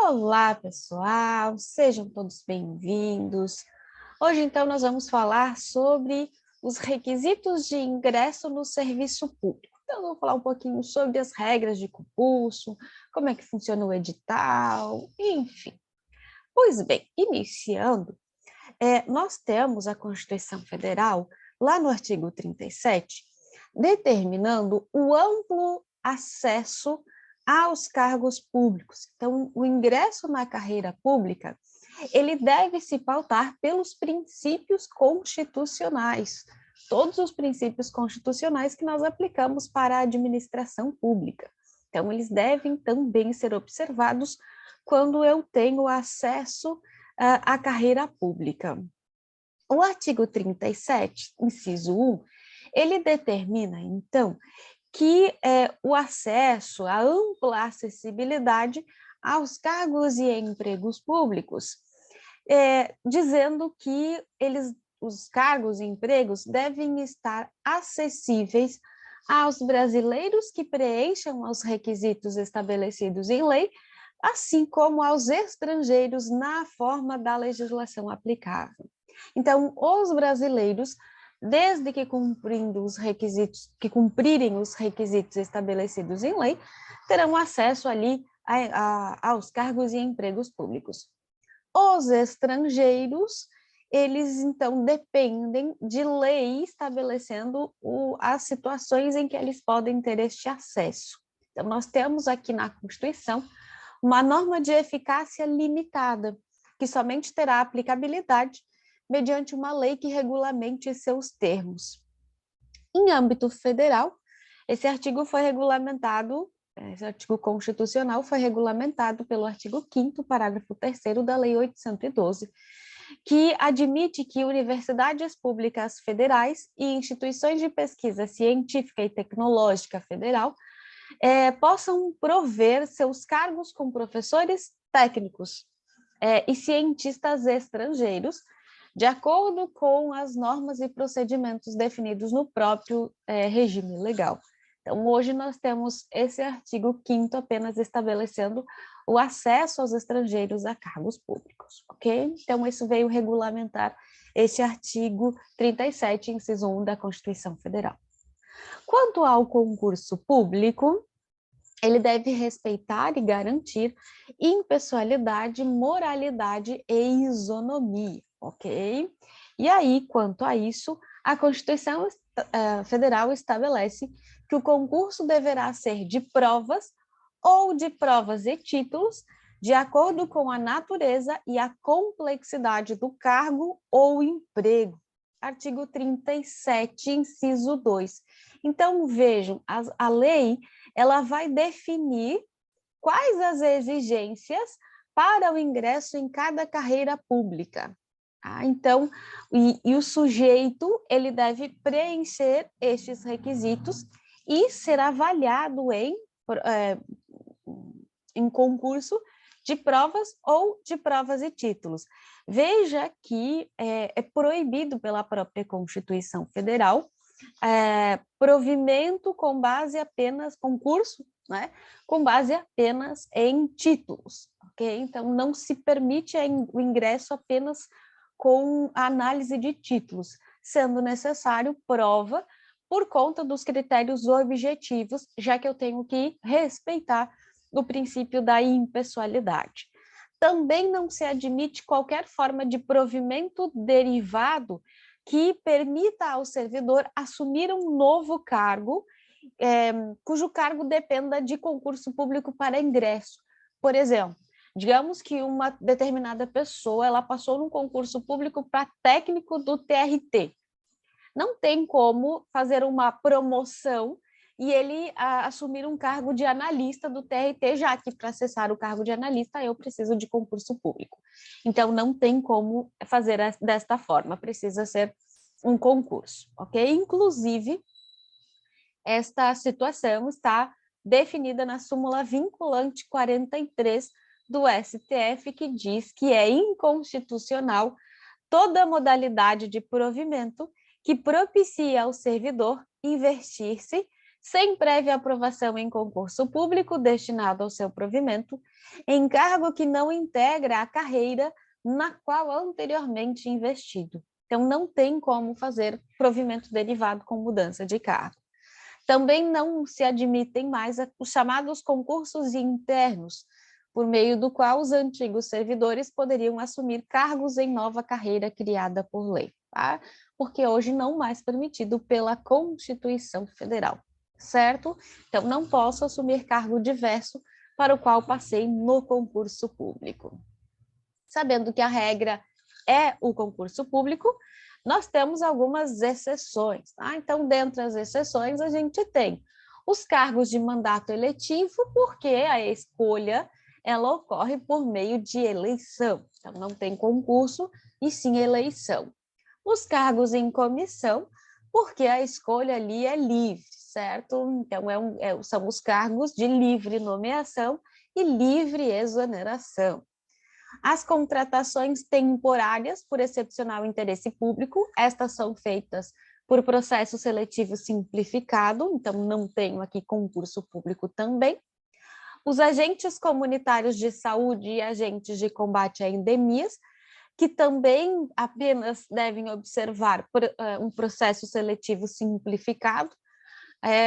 Olá, pessoal, sejam todos bem-vindos. Hoje, então, nós vamos falar sobre os requisitos de ingresso no serviço público. Então, eu vou falar um pouquinho sobre as regras de concurso, como é que funciona o edital, enfim. Pois bem, iniciando, nós temos a Constituição Federal, lá no artigo 37, determinando o amplo acesso aos cargos públicos. Então, o ingresso na carreira pública, ele deve se pautar pelos princípios constitucionais, todos os princípios constitucionais que nós aplicamos para a administração pública. Então, eles devem também ser observados quando eu tenho acesso à carreira pública. O artigo 37, inciso 1, ele determina, então, que o acesso, a ampla acessibilidade aos cargos e empregos públicos, dizendo que os cargos e empregos devem estar acessíveis aos brasileiros que preencham os requisitos estabelecidos em lei, assim como aos estrangeiros na forma da legislação aplicável. Então, os brasileiros, desde que cumprirem os requisitos estabelecidos em lei, terão acesso ali aos cargos e empregos públicos. Os estrangeiros, eles então dependem de lei estabelecendo as situações em que eles podem ter este acesso. Então, nós temos aqui na Constituição uma norma de eficácia limitada, que somente terá aplicabilidade mediante uma lei que regulamente seus termos. Em âmbito federal, esse artigo constitucional foi regulamentado pelo artigo 5º, parágrafo 3º da Lei 812, que admite que universidades públicas federais e instituições de pesquisa científica e tecnológica federal possam prover seus cargos com professores técnicos e cientistas estrangeiros, de acordo com as normas e procedimentos definidos no próprio regime legal. Então, hoje nós temos esse artigo 5º apenas estabelecendo o acesso aos estrangeiros a cargos públicos, ok? Então, isso veio regulamentar esse artigo 37, inciso 1 da Constituição Federal. Quanto ao concurso público, ele deve respeitar e garantir impessoalidade, moralidade e isonomia, ok? E aí, quanto a isso, a Constituição Federal estabelece que o concurso deverá ser de provas ou de provas e títulos, de acordo com a natureza e a complexidade do cargo ou emprego. Artigo 37, inciso 2. Então, vejam, a lei ela vai definir quais as exigências para o ingresso em cada carreira pública. Então, o sujeito ele deve preencher estes requisitos e ser avaliado em concurso de provas ou de provas e títulos. Veja que é proibido pela própria Constituição Federal provimento com base apenas, concurso, né, com base apenas em títulos, ok? Então, não se permite o ingresso apenas com a análise de títulos, sendo necessário prova por conta dos critérios objetivos, já que eu tenho que respeitar o princípio da impessoalidade. Também não se admite qualquer forma de provimento derivado que permita ao servidor assumir um novo cargo, cujo cargo dependa de concurso público para ingresso. Por exemplo, digamos que uma determinada pessoa ela passou num concurso público para técnico do TRT. Não tem como fazer uma promoção e ele assumir um cargo de analista do TRT, já que para acessar o cargo de analista eu preciso de concurso público. Então, não tem como fazer desta forma, precisa ser um concurso, ok? Inclusive, esta situação está definida na súmula vinculante 43 do STF, que diz que é inconstitucional toda modalidade de provimento que propicia ao servidor investir-se sem prévia aprovação em concurso público destinado ao seu provimento, em cargo que não integra a carreira na qual anteriormente investido. Então, não tem como fazer provimento derivado com mudança de cargo. Também não se admitem mais os chamados concursos internos, por meio do qual os antigos servidores poderiam assumir cargos em nova carreira criada por lei, tá? Porque hoje não mais permitido pela Constituição Federal, certo? Então, não posso assumir cargo diverso para o qual passei no concurso público. Sabendo que a regra é o concurso público, nós temos algumas exceções, tá? Então, dentre as exceções, a gente tem os cargos de mandato eletivo, porque a escolha ela ocorre por meio de eleição. Então, não tem concurso, e sim eleição. Os cargos em comissão, porque a escolha ali é livre, certo? Então, são os cargos de livre nomeação e livre exoneração. As contratações temporárias por excepcional interesse público, estas são feitas por processo seletivo simplificado, então não tenho aqui concurso público também. Os agentes comunitários de saúde e agentes de combate a endemias, que também apenas devem observar um processo seletivo simplificado,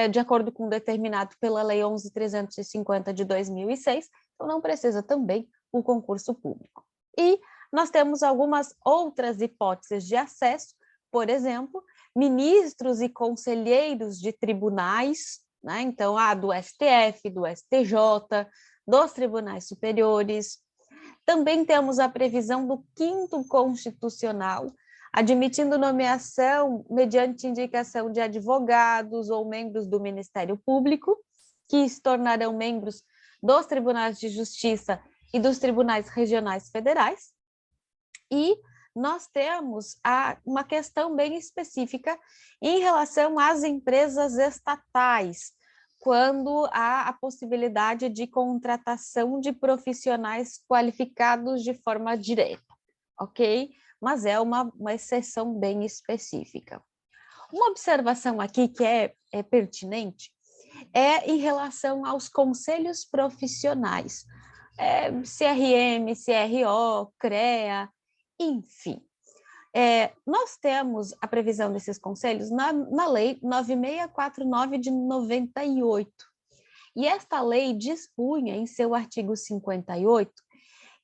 de acordo com o determinado pela Lei 11.350 de 2006, então não precisa também o concurso público. E nós temos algumas outras hipóteses de acesso, por exemplo, ministros e conselheiros de tribunais, né? Então, do STF, do STJ, dos tribunais superiores. Também temos a previsão do 5º Constitucional, admitindo nomeação mediante indicação de advogados ou membros do Ministério Público, que se tornarão membros dos tribunais de justiça e dos tribunais regionais federais. E nós temos uma questão bem específica em relação às empresas estatais, quando há a possibilidade de contratação de profissionais qualificados de forma direta, ok? Mas é uma exceção bem específica. Uma observação aqui que é pertinente é em relação aos conselhos profissionais, CRM, CRO, CREA, enfim. Nós temos a previsão desses conselhos na Lei 9649 de 98. E esta lei dispunha, em seu artigo 58,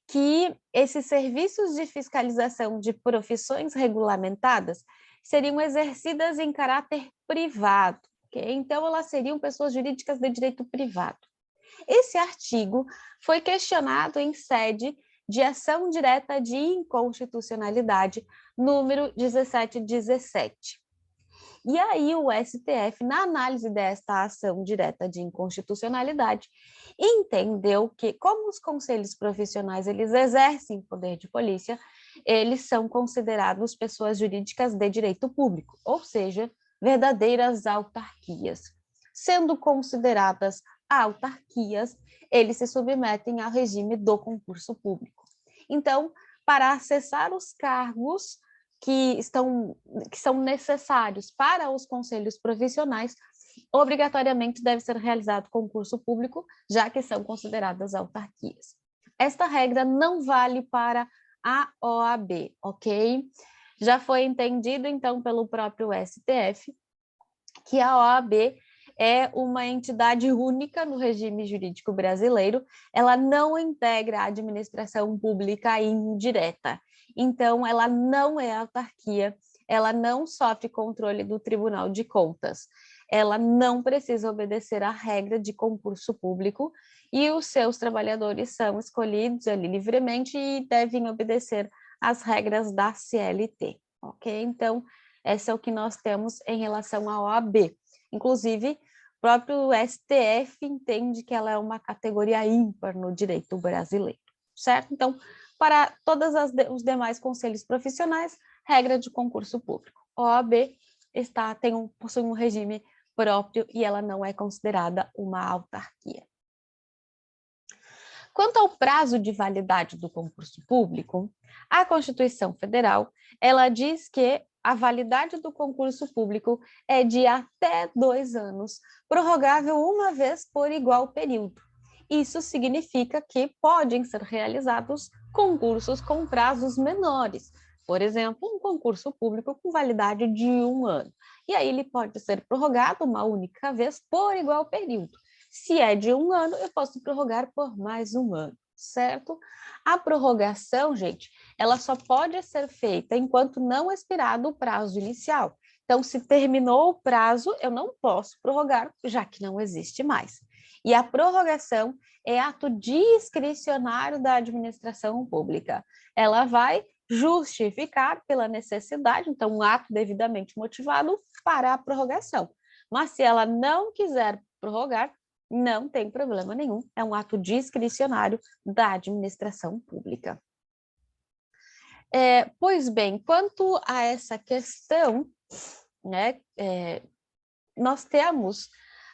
que esses serviços de fiscalização de profissões regulamentadas seriam exercidas em caráter privado, okay? Então, elas seriam pessoas jurídicas de direito privado. Esse artigo foi questionado em sede de ação direta de inconstitucionalidade, número 1717. E aí o STF, na análise desta ação direta de inconstitucionalidade, entendeu que, como os conselhos profissionais eles exercem poder de polícia, eles são considerados pessoas jurídicas de direito público, ou seja, verdadeiras autarquias. Sendo consideradas autarquias, eles se submetem ao regime do concurso público. Então, para acessar os cargos que são necessários para os conselhos profissionais, obrigatoriamente deve ser realizado concurso público, já que são consideradas autarquias. Esta regra não vale para a OAB, ok? Já foi entendido, então, pelo próprio STF, que a OAB é uma entidade única no regime jurídico brasileiro, ela não integra a administração pública indireta, então ela não é autarquia, ela não sofre controle do Tribunal de Contas, ela não precisa obedecer à regra de concurso público e os seus trabalhadores são escolhidos ali livremente e devem obedecer às regras da CLT, ok? Então, esse é o que nós temos em relação à OAB. Inclusive, o próprio STF entende que ela é uma categoria ímpar no direito brasileiro, certo? Então, para todos os demais conselhos profissionais, regra de concurso público. OAB possui um regime próprio e ela não é considerada uma autarquia. Quanto ao prazo de validade do concurso público, a Constituição Federal, ela diz que a validade do concurso público é de até 2 anos, prorrogável uma vez por igual período. Isso significa que podem ser realizados concursos com prazos menores. Por exemplo, um concurso público com validade de 1 ano. E aí ele pode ser prorrogado uma única vez por igual período. Se é de 1 ano, eu posso prorrogar por mais 1 ano, certo? A prorrogação, gente, ela só pode ser feita enquanto não expirado o prazo inicial. Então, se terminou o prazo, eu não posso prorrogar, já que não existe mais. E a prorrogação é ato discricionário da administração pública. Ela vai justificar pela necessidade, então um ato devidamente motivado para a prorrogação. Mas se ela não quiser prorrogar, não tem problema nenhum, é um ato discricionário da administração pública. Pois bem, quanto a essa questão, né, nós temos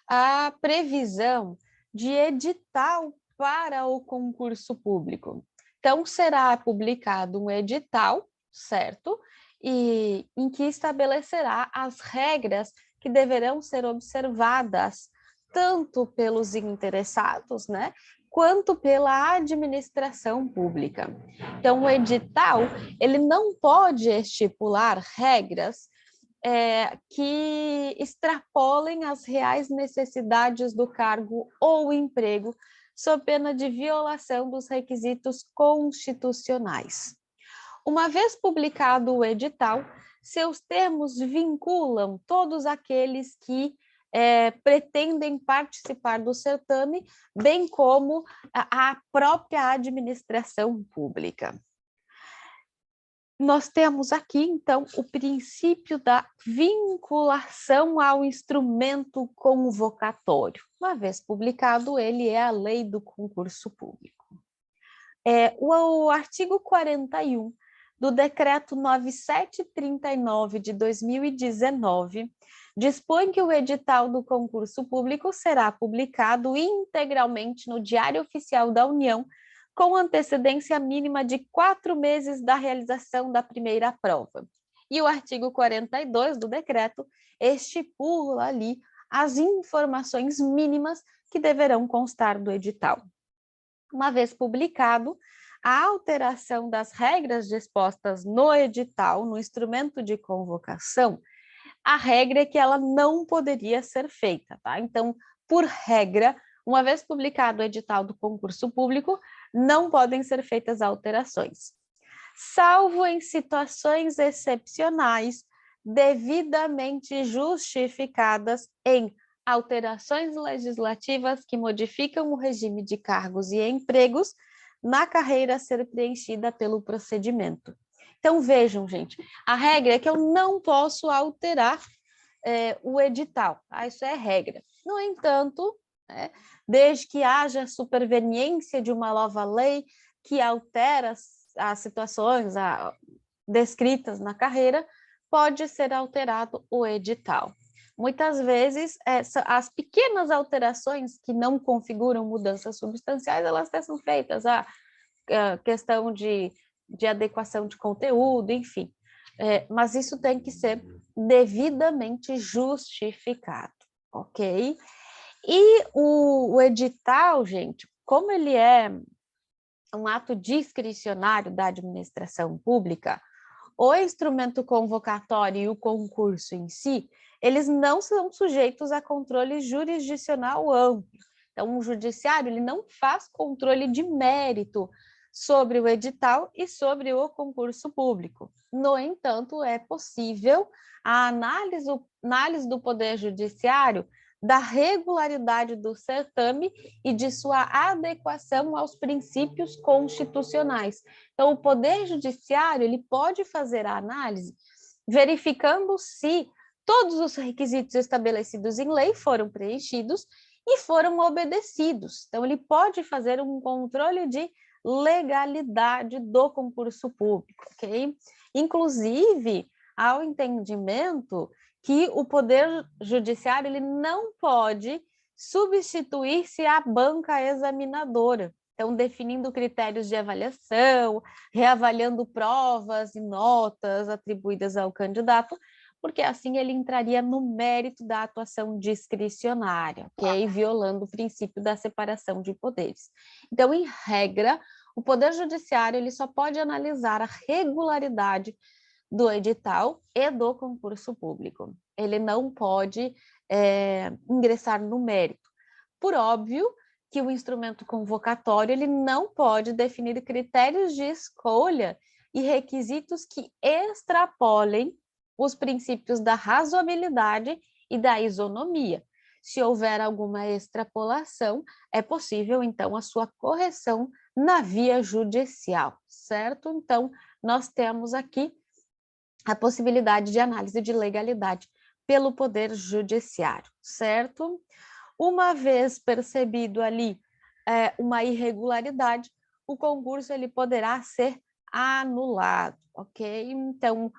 a previsão de edital para o concurso público. Então, será publicado um edital, certo? E em que estabelecerá as regras que deverão ser observadas tanto pelos interessados, né, quanto pela administração pública. Então, o edital, ele não pode estipular regras que extrapolem as reais necessidades do cargo ou emprego, sob pena de violação dos requisitos constitucionais. Uma vez publicado o edital, seus termos vinculam todos aqueles que pretendem participar do certame, bem como a própria administração pública. Nós temos aqui, então, o princípio da vinculação ao instrumento convocatório. Uma vez publicado, ele é a lei do concurso público. O artigo 41 do Decreto 9739 de 2019 dispõe que o edital do concurso público será publicado integralmente no Diário Oficial da União, com antecedência mínima de 4 meses da realização da primeira prova. E o artigo 42 do decreto estipula ali as informações mínimas que deverão constar do edital. Uma vez publicado, a alteração das regras dispostas no edital, no instrumento de convocação, a regra é que ela não poderia ser feita, tá? Então, por regra, uma vez publicado o edital do concurso público, não podem ser feitas alterações, salvo em situações excepcionais, devidamente justificadas em alterações legislativas que modificam o regime de cargos e empregos na carreira a ser preenchida pelo procedimento. Então, vejam, gente, a regra é que eu não posso alterar o edital, tá? Isso é regra. No entanto, desde que haja superveniência de uma nova lei que altera as situações descritas na carreira, pode ser alterado o edital. Muitas vezes, as pequenas alterações que não configuram mudanças substanciais, elas são feitas, a questão de adequação de conteúdo, enfim. Mas isso tem que ser devidamente justificado, ok? E o edital, gente, como ele é um ato discricionário da administração pública, o instrumento convocatório e o concurso em si, eles não são sujeitos a controle jurisdicional amplo. Então, o judiciário ele não faz controle de mérito sobre o edital e sobre o concurso público. No entanto, é possível a análise do Poder Judiciário da regularidade do certame e de sua adequação aos princípios constitucionais. Então, o Poder Judiciário ele pode fazer a análise verificando se todos os requisitos estabelecidos em lei foram preenchidos e foram obedecidos. Então, ele pode fazer um controle de legalidade do concurso público, ok? Inclusive, há o entendimento que o Poder Judiciário ele não pode substituir-se à banca examinadora. então definindo critérios de avaliação, reavaliando provas e notas atribuídas ao candidato, porque assim ele entraria no mérito da atuação discricionária, ok? Violando o princípio da separação de poderes. Então, em regra, o Poder Judiciário ele só pode analisar a regularidade do edital e do concurso público. Ele não pode ingressar no mérito. Por óbvio que o instrumento convocatório ele não pode definir critérios de escolha e requisitos que extrapolem os princípios da razoabilidade e da isonomia. Se houver alguma extrapolação, é possível, então, a sua correção na via judicial, certo? Então, nós temos aqui a possibilidade de análise de legalidade pelo Poder Judiciário, certo? Uma vez percebido ali uma irregularidade, o concurso ele poderá ser anulado, ok? Então,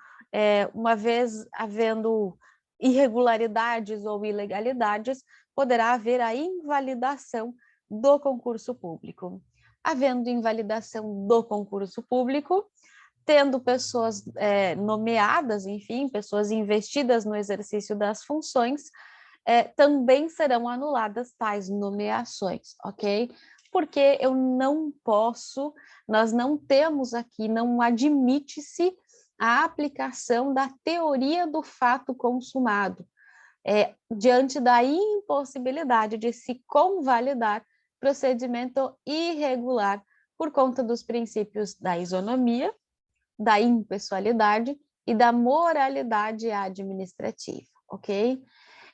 uma vez havendo irregularidades ou ilegalidades, poderá haver a invalidação do concurso público. Havendo invalidação do concurso público, tendo pessoas nomeadas, enfim, pessoas investidas no exercício das funções, também serão anuladas tais nomeações, ok? Porque eu não posso, nós não temos aqui, não admite-se a aplicação da teoria do fato consumado, diante da impossibilidade de se convalidar procedimento irregular por conta dos princípios da isonomia, da impessoalidade e da moralidade administrativa, ok?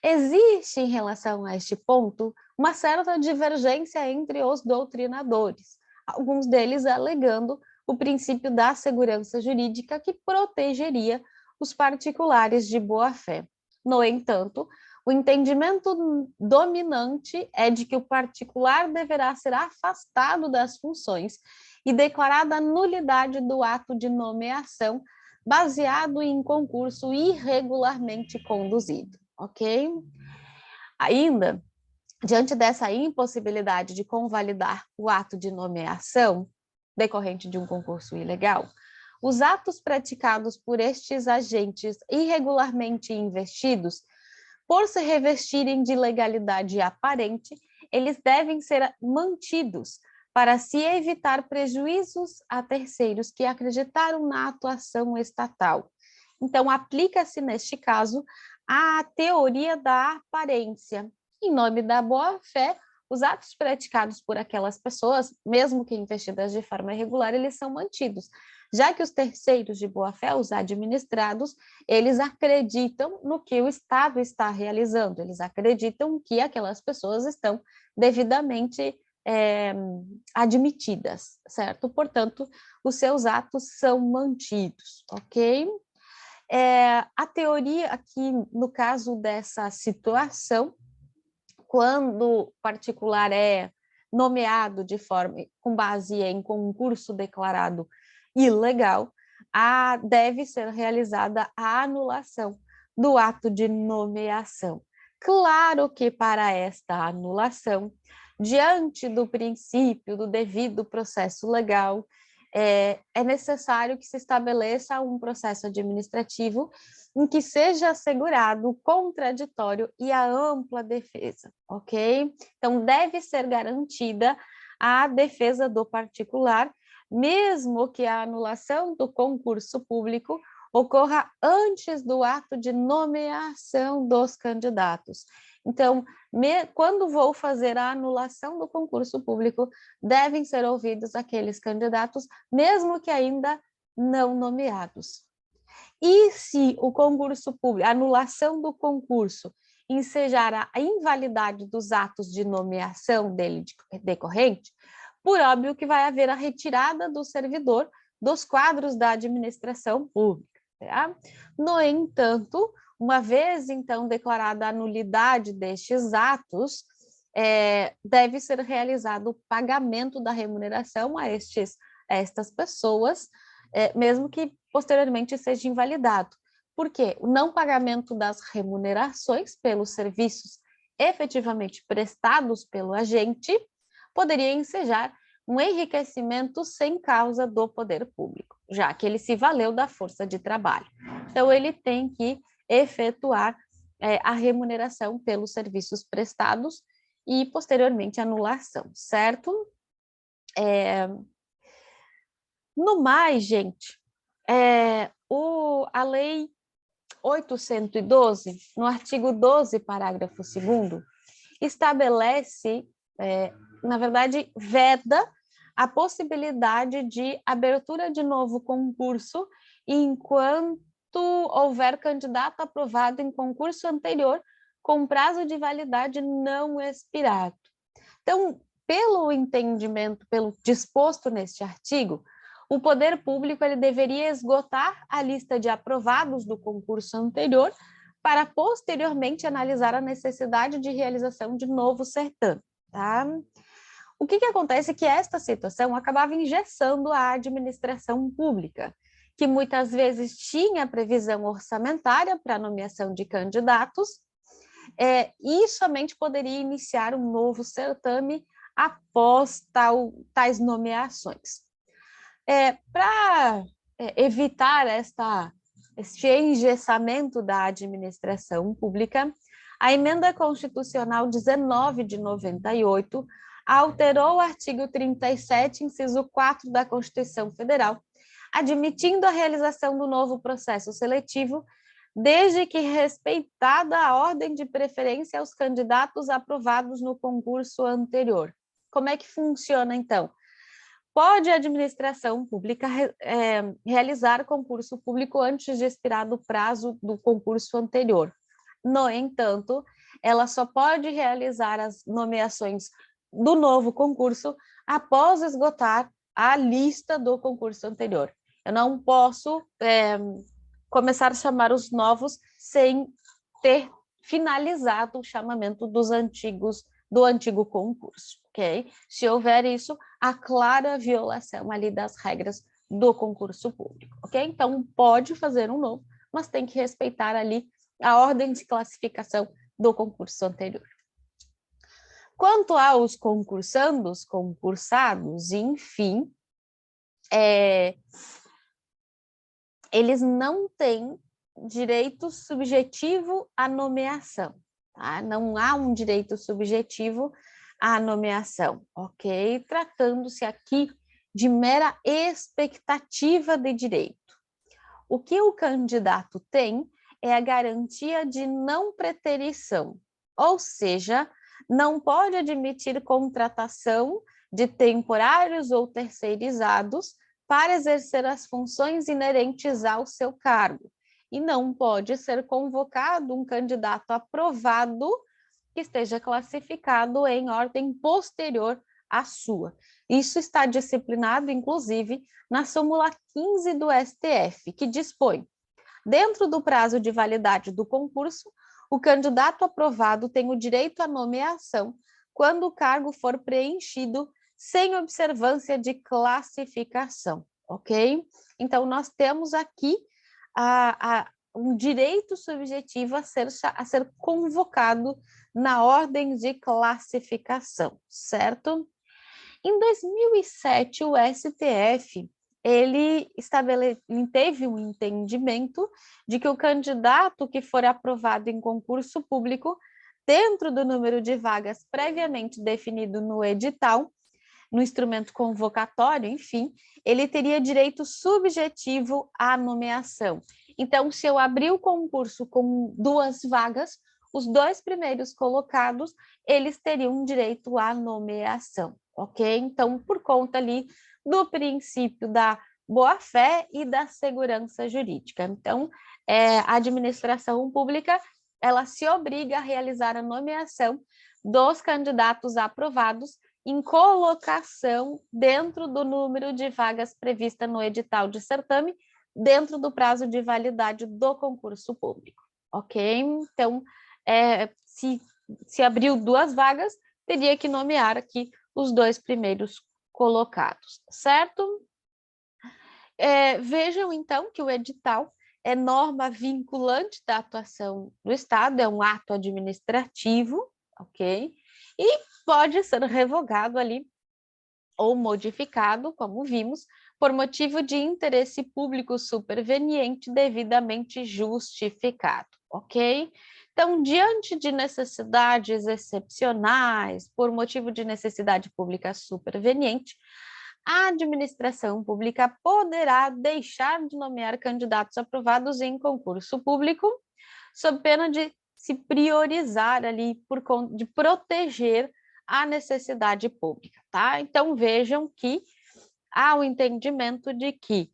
Existe, em relação a este ponto, uma certa divergência entre os doutrinadores, alguns deles alegando o princípio da segurança jurídica que protegeria os particulares de boa-fé. No entanto, o entendimento dominante é de que o particular deverá ser afastado das funções e declarada a nulidade do ato de nomeação baseado em concurso irregularmente conduzido, ok? Ainda, diante dessa impossibilidade de convalidar o ato de nomeação decorrente de um concurso ilegal, os atos praticados por estes agentes irregularmente investidos, por se revestirem de legalidade aparente, eles devem ser mantidos para se evitar prejuízos a terceiros que acreditaram na atuação estatal. Então, aplica-se, neste caso, a teoria da aparência. Em nome da boa-fé, os atos praticados por aquelas pessoas, mesmo que investidas de forma irregular, eles são mantidos, já que os terceiros de boa-fé, os administrados, eles acreditam no que o Estado está realizando, eles acreditam que aquelas pessoas estão devidamente admitidas, certo? Portanto, os seus atos são mantidos, ok? A teoria aqui, no caso dessa situação, quando particular é nomeado de forma, com base em concurso declarado ilegal, deve ser realizada a anulação do ato de nomeação. Claro que para esta anulação, diante do princípio do devido processo legal, é necessário que se estabeleça um processo administrativo em que seja assegurado o contraditório e a ampla defesa, ok? Então, deve ser garantida a defesa do particular, mesmo que a anulação do concurso público ocorra antes do ato de nomeação dos candidatos. Então, quando vou fazer a anulação do concurso público, devem ser ouvidos aqueles candidatos, mesmo que ainda não nomeados. E se o concurso público, a anulação do concurso, ensejar a invalidade dos atos de nomeação dele decorrente, por óbvio que vai haver a retirada do servidor dos quadros da administração pública. Tá? No entanto, uma vez, então, declarada a nulidade destes atos, deve ser realizado o pagamento da remuneração a estas pessoas, mesmo que posteriormente seja invalidado. Por quê? O não pagamento das remunerações pelos serviços efetivamente prestados pelo agente poderia ensejar um enriquecimento sem causa do poder público, já que ele se valeu da força de trabalho. Então, ele tem que efetuar a remuneração pelos serviços prestados e, posteriormente, anulação, certo? No mais, gente, a Lei 812, no artigo 12, parágrafo 2º, estabelece, na verdade, veda a possibilidade de abertura de novo concurso enquanto houver candidato aprovado em concurso anterior com prazo de validade não expirado. Então, pelo entendimento, pelo disposto neste artigo, o poder público ele deveria esgotar a lista de aprovados do concurso anterior para posteriormente analisar a necessidade de realização de novo certame. Tá? O que acontece é que esta situação acabava engessando a administração pública, que muitas vezes tinha previsão orçamentária para a nomeação de candidatos, e somente poderia iniciar um novo certame após tais nomeações. Para evitar este engessamento da administração pública, a Emenda Constitucional 19 de 98 alterou o artigo 37, inciso 4 da Constituição Federal, admitindo a realização do novo processo seletivo, desde que respeitada a ordem de preferência aos candidatos aprovados no concurso anterior. Como é que funciona, então? Pode a administração pública realizar concurso público antes de expirar o prazo do concurso anterior. No entanto, ela só pode realizar as nomeações do novo concurso após esgotar a lista do concurso anterior. Eu não posso começar a chamar os novos sem ter finalizado o chamamento do antigo concurso, ok? Se houver isso, há clara violação ali das regras do concurso público, ok? Então, pode fazer um novo, mas tem que respeitar ali a ordem de classificação do concurso anterior. Quanto aos concursandos, concursados, enfim, eles não têm direito subjetivo à nomeação, tá? Não há um direito subjetivo à nomeação, ok? Tratando-se aqui de mera expectativa de direito. O que o candidato tem é a garantia de não preterição, ou seja, não pode admitir contratação de temporários ou terceirizados para exercer as funções inerentes ao seu cargo. E não pode ser convocado um candidato aprovado que esteja classificado em ordem posterior à sua. Isso está disciplinado, inclusive, na súmula 15 do STF, que dispõe: dentro do prazo de validade do concurso, o candidato aprovado tem o direito à nomeação quando o cargo for preenchido sem observância de classificação, ok? Então, nós temos aqui um direito subjetivo a ser convocado na ordem de classificação, certo? Em 2007, o STF ele teve um entendimento de que o candidato que for aprovado em concurso público, dentro do número de vagas previamente definido no edital, no instrumento convocatório, enfim, ele teria direito subjetivo à nomeação. Então, se eu abrir o concurso com 2 vagas, os 2 primeiros colocados, eles teriam direito à nomeação, ok? Então, por conta ali do princípio da boa-fé e da segurança jurídica. Então, a administração pública, ela se obriga a realizar a nomeação dos candidatos aprovados em colocação dentro do número de vagas prevista no edital de certame, dentro do prazo de validade do concurso público, ok? Então, se abriu 2 vagas, teria que nomear aqui os 2 primeiros colocados, certo? Vejam, então, que o edital é norma vinculante da atuação do Estado, é um ato administrativo, ok? E pode ser revogado ali ou modificado, como vimos, por motivo de interesse público superveniente devidamente justificado, ok? Então, diante de necessidades excepcionais, por motivo de necessidade pública superveniente, a administração pública poderá deixar de nomear candidatos aprovados em concurso público, sob pena de se priorizar ali por conta de proteger a necessidade pública, tá? Então vejam que há o entendimento de que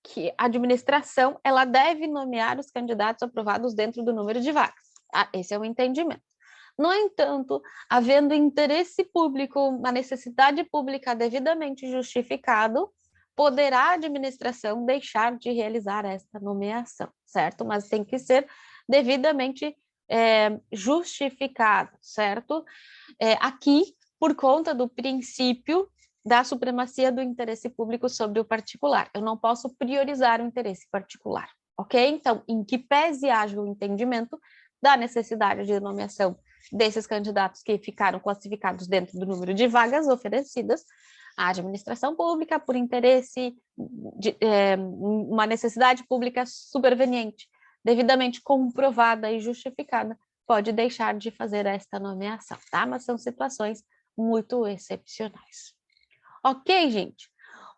que a administração ela deve nomear os candidatos aprovados dentro do número de vagas. Tá? Esse é o entendimento. No entanto, havendo interesse público, uma necessidade pública devidamente justificado, poderá a administração deixar de realizar esta nomeação, certo? Mas tem que ser devidamente justificado, certo? Aqui, por conta do princípio da supremacia do interesse público sobre o particular. Eu não posso priorizar o interesse particular, ok? Então, em que pese haja o entendimento da necessidade de nomeação desses candidatos que ficaram classificados dentro do número de vagas oferecidas, a administração pública, por interesse de uma necessidade pública superveniente, devidamente comprovada e justificada, pode deixar de fazer esta nomeação, tá? Mas são situações muito excepcionais. Ok, gente?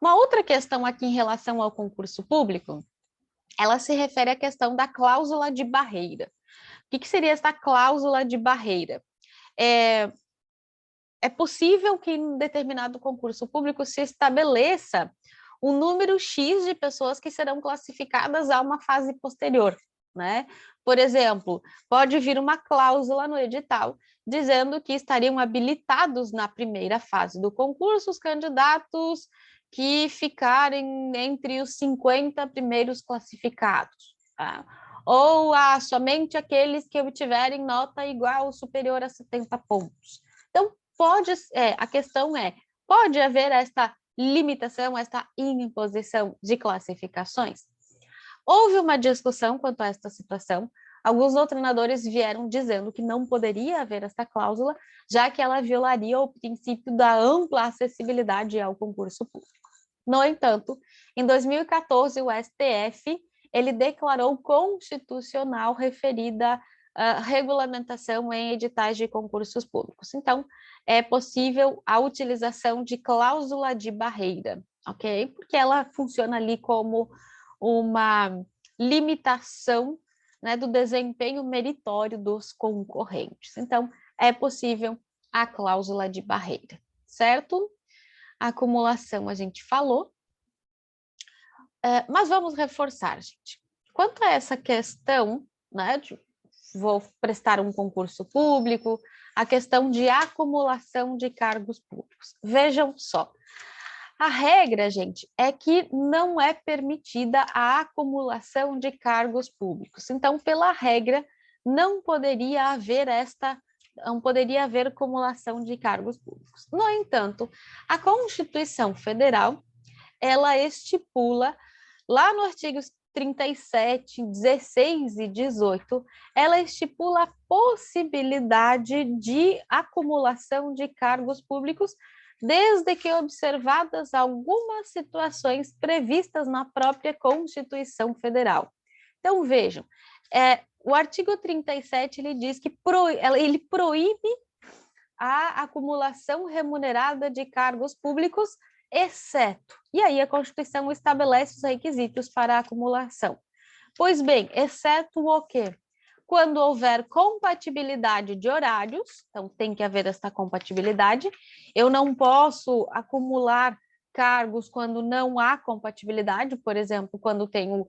Uma outra questão aqui em relação ao concurso público, ela se refere à questão da cláusula de barreira. O que seria esta cláusula de barreira? É possível que em determinado concurso público se estabeleça um número X de pessoas que serão classificadas a uma fase posterior, né? Por exemplo, pode vir uma cláusula no edital dizendo que estariam habilitados na primeira fase do concurso os candidatos que ficarem entre os 50 primeiros classificados, tá? Ou somente aqueles que obtiverem nota igual ou superior a 70 pontos. Então, a questão pode haver esta limitação, esta imposição de classificações? Houve uma discussão quanto a esta situação. Alguns doutrinadores vieram dizendo que não poderia haver esta cláusula, já que ela violaria o princípio da ampla acessibilidade ao concurso público. No entanto, em 2014, o STF ele declarou constitucional referida à regulamentação em editais de concursos públicos. Então, é possível a utilização de cláusula de barreira, ok? Porque ela funciona ali como uma limitação, né, do desempenho meritório dos concorrentes. Então, é possível a cláusula de barreira, certo? A acumulação a gente falou, mas vamos reforçar, gente. Quanto a essa questão, né, vou prestar um concurso público, a questão de acumulação de cargos públicos. Vejam só, a regra, gente, é que não é permitida a acumulação de cargos públicos. Então, pela regra, não poderia haver acumulação de cargos públicos. No entanto, a Constituição Federal, ela estipula, lá no artigo 37, 16 e 18, ela estipula a possibilidade de acumulação de cargos públicos, desde que observadas algumas situações previstas na própria Constituição Federal. Então, vejam, o artigo 37 ele diz que ele proíbe a acumulação remunerada de cargos públicos, exceto, e aí a Constituição estabelece os requisitos para a acumulação. Pois bem, exceto o quê? Quando houver compatibilidade de horários, então tem que haver essa compatibilidade, eu não posso acumular cargos quando não há compatibilidade, por exemplo, quando tenho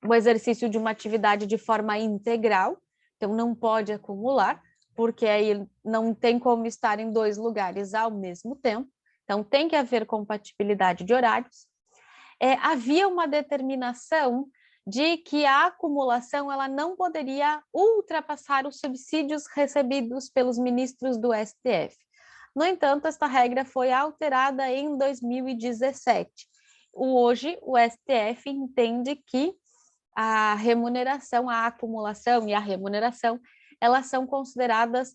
o exercício de uma atividade de forma integral, então não pode acumular, porque aí não tem como estar em dois lugares ao mesmo tempo, então tem que haver compatibilidade de horários. Havia uma determinação de que a acumulação ela não poderia ultrapassar os subsídios recebidos pelos ministros do STF. No entanto, esta regra foi alterada em 2017. Hoje, o STF entende que a remuneração, a acumulação e a remuneração, elas são consideradas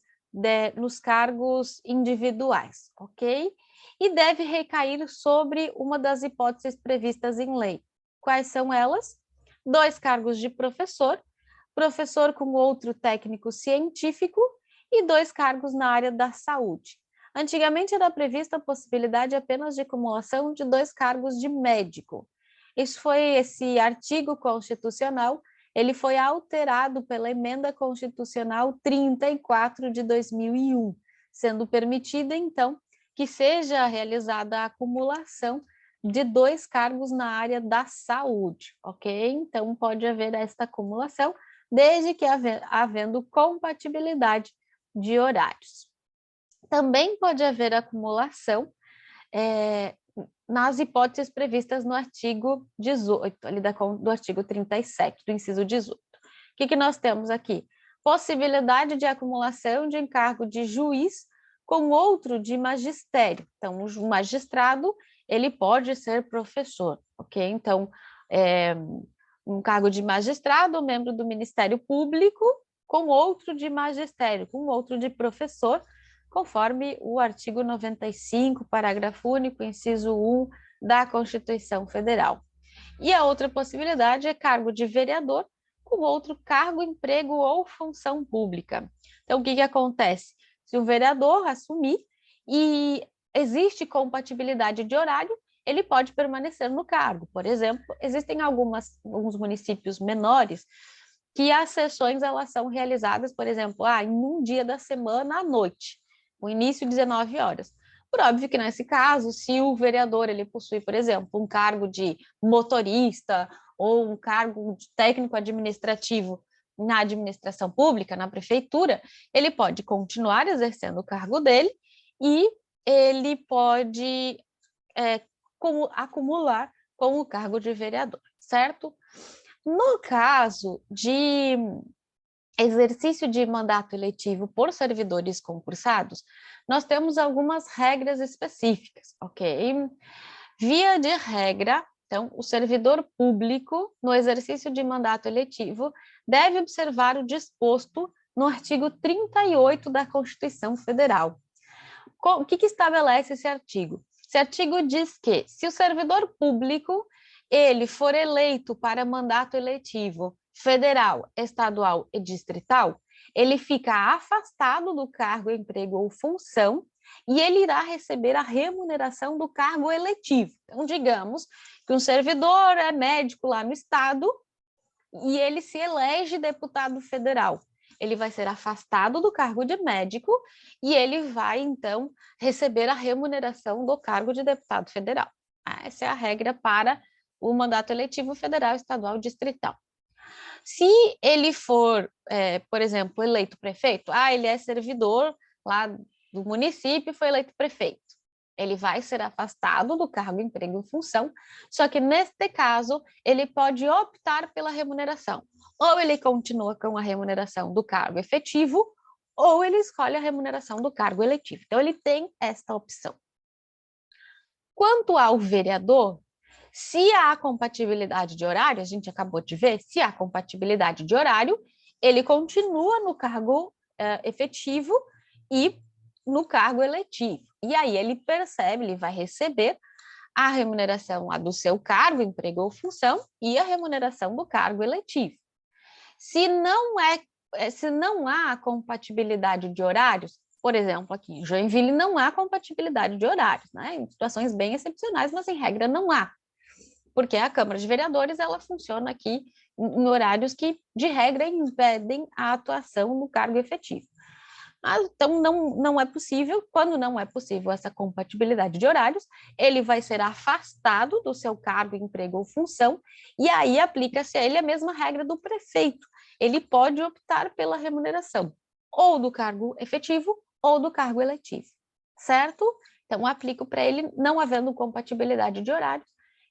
nos cargos individuais, ok? E deve recair sobre uma das hipóteses previstas em lei. Quais são elas? 2 cargos de professor, professor com outro técnico científico e 2 cargos na área da saúde. Antigamente era prevista a possibilidade apenas de acumulação de 2 cargos de médico. Esse artigo constitucional, ele foi alterado pela Emenda Constitucional 34 de 2001, sendo permitida, então, que seja realizada a acumulação de 2 cargos na área da saúde, ok? Então, pode haver esta acumulação, desde que havendo compatibilidade de horários. Também pode haver acumulação nas hipóteses previstas no artigo 18, ali do artigo 37, do inciso 18. O que nós temos aqui? Possibilidade de acumulação de encargo de juiz com outro de magistério. Então, o magistrado, ele pode ser professor, ok? Então, um cargo de magistrado, membro do Ministério Público, com outro de magistério, com outro de professor, conforme o artigo 95, parágrafo único, inciso 1 da Constituição Federal. E a outra possibilidade é cargo de vereador com outro cargo, emprego ou função pública. Então, o que acontece? Se o vereador assumir e existe compatibilidade de horário, ele pode permanecer no cargo. Por exemplo, existem alguns municípios menores que as sessões elas são realizadas, por exemplo, em um dia da semana à noite, o início 19 horas. Por óbvio que nesse caso, se o vereador ele possui, por exemplo, um cargo de motorista ou um cargo de técnico administrativo na administração pública, na prefeitura, ele pode continuar exercendo o cargo dele e ele pode acumular com o cargo de vereador, certo? No caso de exercício de mandato eletivo por servidores concursados, nós temos algumas regras específicas, ok? Via de regra, então, o servidor público, no exercício de mandato eletivo, deve observar o disposto no artigo 38 da Constituição Federal. O que estabelece esse artigo? Esse artigo diz que, se o servidor público ele for eleito para mandato eletivo federal, estadual e distrital, ele fica afastado do cargo, emprego ou função e ele irá receber a remuneração do cargo eletivo. Então, digamos que um servidor é médico lá no estado e ele se elege deputado federal. Ele vai ser afastado do cargo de médico e ele vai, então, receber a remuneração do cargo de deputado federal. Essa é a regra para o mandato eletivo federal, estadual, distrital. Se ele for, por exemplo, eleito prefeito, ele é servidor lá do município e foi eleito prefeito. Ele vai ser afastado do cargo, emprego e função, só que neste caso, ele pode optar pela remuneração. Ou ele continua com a remuneração do cargo efetivo, ou ele escolhe a remuneração do cargo eletivo. Então, ele tem esta opção. Quanto ao vereador, se há compatibilidade de horário, a gente acabou de ver, se há compatibilidade de horário, ele continua no cargo efetivo e no cargo eletivo. E aí ele percebe, ele vai receber a remuneração do seu cargo, emprego ou função e a remuneração do cargo eletivo. Se não há compatibilidade de horários, por exemplo, aqui em Joinville não há compatibilidade de horários, né? Em situações bem excepcionais, mas em regra não há. Porque a Câmara de Vereadores, ela funciona aqui em horários que, de regra, impedem a atuação no cargo efetivo. Então, não é possível, quando não é possível essa compatibilidade de horários, ele vai ser afastado do seu cargo, emprego ou função, e aí aplica-se a ele a mesma regra do prefeito. Ele pode optar pela remuneração, ou do cargo efetivo, ou do cargo eletivo, certo? Então, aplico para ele, não havendo compatibilidade de horários,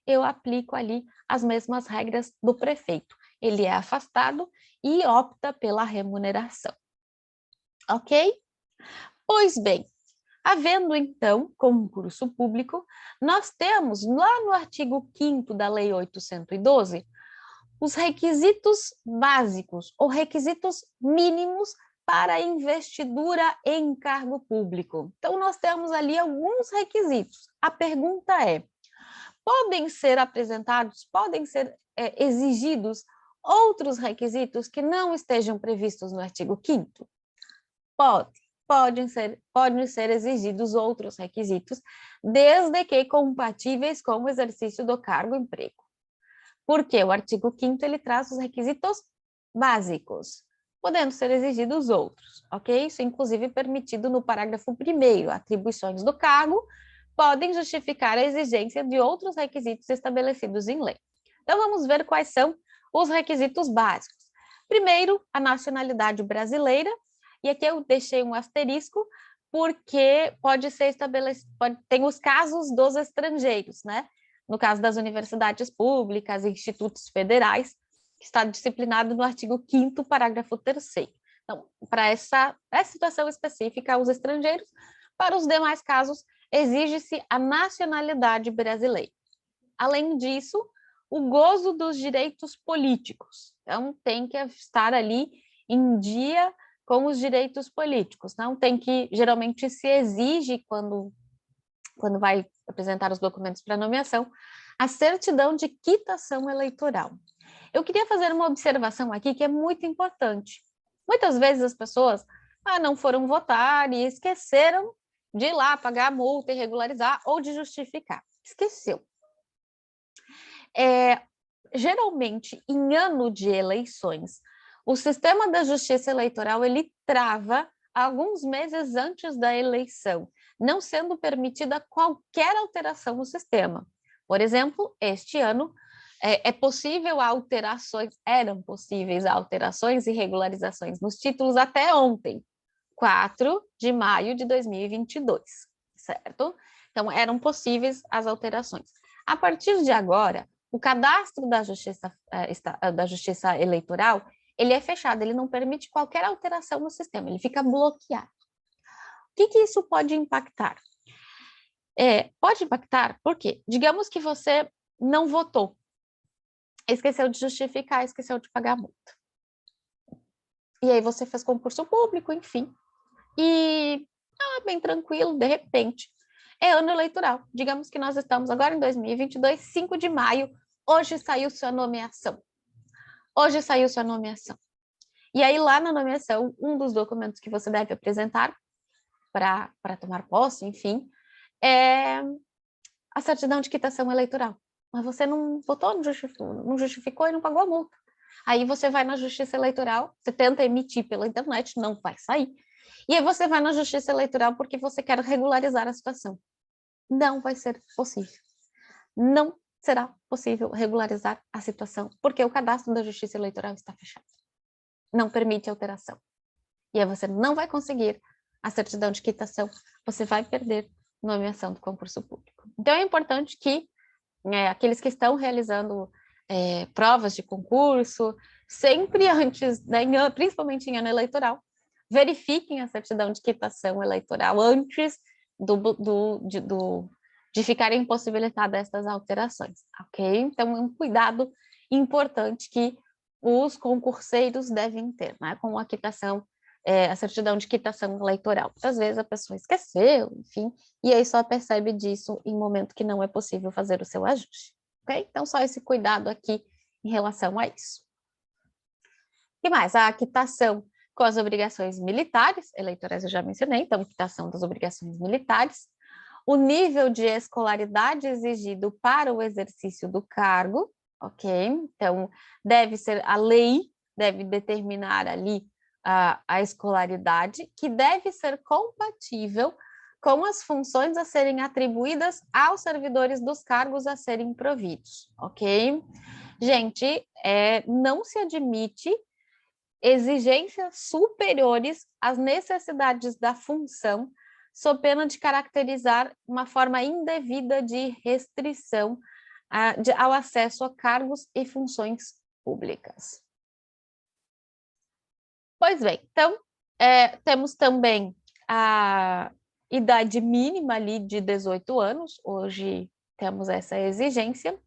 eu aplico ali as mesmas regras do prefeito. Ele é afastado e opta pela remuneração. Ok? Pois bem, havendo então concurso público, nós temos lá no artigo 5º da Lei 812, os requisitos básicos ou requisitos mínimos para investidura em cargo público. Então, nós temos ali alguns requisitos. A pergunta é: podem ser apresentados, podem ser exigidos outros requisitos que não estejam previstos no artigo 5º? Podem ser exigidos outros requisitos, desde que compatíveis com o exercício do cargo ou emprego. Porque o artigo 5º ele traz os requisitos básicos, podendo ser exigidos outros, ok? Isso é inclusive permitido no parágrafo 1º. Atribuições do cargo podem justificar a exigência de outros requisitos estabelecidos em lei. Então, vamos ver quais são os requisitos básicos. Primeiro, a nacionalidade brasileira, e aqui eu deixei um asterisco, porque pode ser estabelecido, tem os casos dos estrangeiros, né? No caso das universidades públicas, institutos federais, que está disciplinado no artigo 5º, parágrafo 3º. Então, para essa situação específica, os estrangeiros, para os demais casos, exige-se a nacionalidade brasileira. Além disso, o gozo dos direitos políticos. Então, tem que estar ali em dia com os direitos políticos. Não tem que, geralmente, se exige, quando vai apresentar os documentos para nomeação, a certidão de quitação eleitoral. Eu queria fazer uma observação aqui que é muito importante. Muitas vezes as pessoas não foram votar e esqueceram de ir lá pagar a multa e regularizar ou de justificar. Esqueceu. Geralmente, em ano de eleições, o sistema da justiça eleitoral ele trava alguns meses antes da eleição, não sendo permitida qualquer alteração no sistema. Por exemplo, este ano eram possíveis alterações e regularizações nos títulos até ontem, 4 de maio de 2022, certo? Então, eram possíveis as alterações. A partir de agora, o cadastro da Justiça Eleitoral, ele é fechado, ele não permite qualquer alteração no sistema, ele fica bloqueado. O que isso pode impactar? Pode impactar porque, digamos que você não votou, esqueceu de justificar, esqueceu de pagar a multa. E aí você fez concurso público, enfim, e bem tranquilo, de repente, é ano eleitoral. Digamos que nós estamos agora em 2022, 5 de maio, hoje saiu sua nomeação. E aí, lá na nomeação, um dos documentos que você deve apresentar para tomar posse, enfim, é a certidão de quitação eleitoral. Mas você não votou, não justificou e não pagou a multa. Aí você vai na Justiça Eleitoral, você tenta emitir pela internet, não vai sair. E aí você vai na Justiça Eleitoral porque você quer regularizar a situação. Não vai ser possível. Não será possível regularizar a situação, porque o cadastro da Justiça Eleitoral está fechado. Não permite alteração. E aí você não vai conseguir a certidão de quitação, você vai perder a nomeação do concurso público. Então, é importante que aqueles que estão realizando provas de concurso, sempre antes, principalmente em ano eleitoral, verifiquem a certidão de quitação eleitoral antes de ficarem impossibilitadas essas alterações, ok? Então, é um cuidado importante que os concurseiros devem ter, né, com a quitação, a certidão de quitação eleitoral. Às vezes a pessoa esqueceu, enfim, e aí só percebe disso em momento que não é possível fazer o seu ajuste, ok? Então, só esse cuidado aqui em relação a isso. O que mais? A quitação com as obrigações militares, eleitorais eu já mencionei, então, quitação das obrigações militares, o nível de escolaridade exigido para o exercício do cargo, ok? Então, a lei deve determinar ali a escolaridade, que deve ser compatível com as funções a serem atribuídas aos servidores dos cargos a serem providos, ok? Gente, não se admite exigências superiores às necessidades da função, sob pena de caracterizar uma forma indevida de restrição ao acesso a cargos e funções públicas. Pois bem, então, temos também a idade mínima ali de 18 anos, hoje temos essa exigência,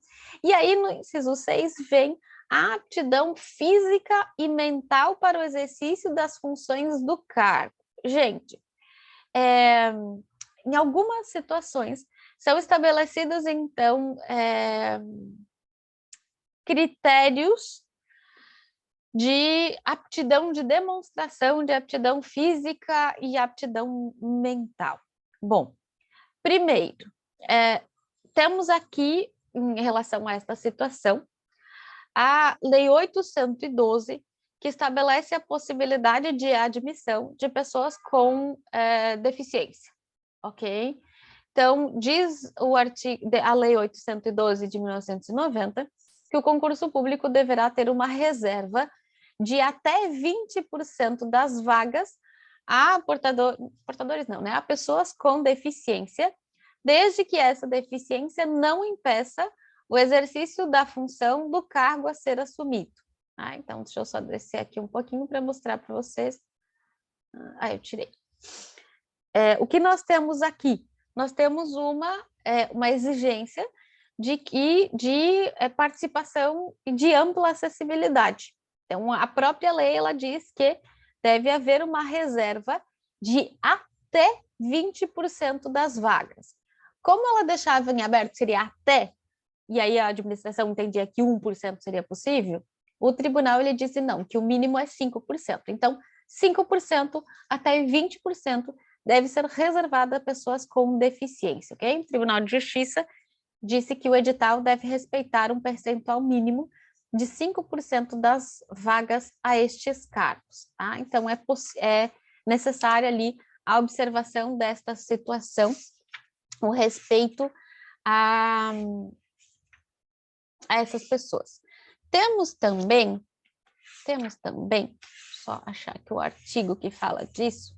e aí no inciso 6 vem a aptidão física e mental para o exercício das funções do cargo. Gente, em algumas situações, são estabelecidos, então, critérios de aptidão de demonstração de aptidão física e aptidão mental. Bom, primeiro, temos aqui, em relação a esta situação, a Lei 812, que estabelece a possibilidade de admissão de pessoas com deficiência, ok? Então, diz a Lei 812 de 1990, que o concurso público deverá ter uma reserva de até 20% das vagas a portadores não, né? A pessoas com deficiência, desde que essa deficiência não impeça o exercício da função do cargo a ser assumido. Então, deixa eu só descer aqui um pouquinho para mostrar para vocês. Eu tirei. O que nós temos aqui? Nós temos uma exigência de participação e de ampla acessibilidade. Então, a própria lei, ela diz que deve haver uma reserva de até 20% das vagas. Como ela deixava em aberto, seria até, e aí a administração entendia que 1% seria possível, o tribunal ele disse não, que o mínimo é 5%. Então, 5% até 20% deve ser reservada a pessoas com deficiência, ok? O Tribunal de Justiça disse que o edital deve respeitar um percentual mínimo de 5% das vagas a estes cargos, tá? Então, é necessária ali a observação desta situação, o respeito a essas pessoas. Temos também, só achar aqui o artigo que fala disso,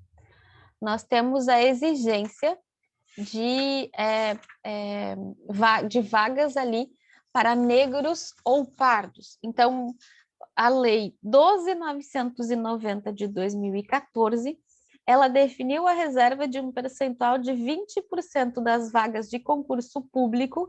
nós temos a exigência de vagas ali para negros ou pardos. Então, a Lei 12.990 de 2014, ela definiu a reserva de um percentual de 20% das vagas de concurso público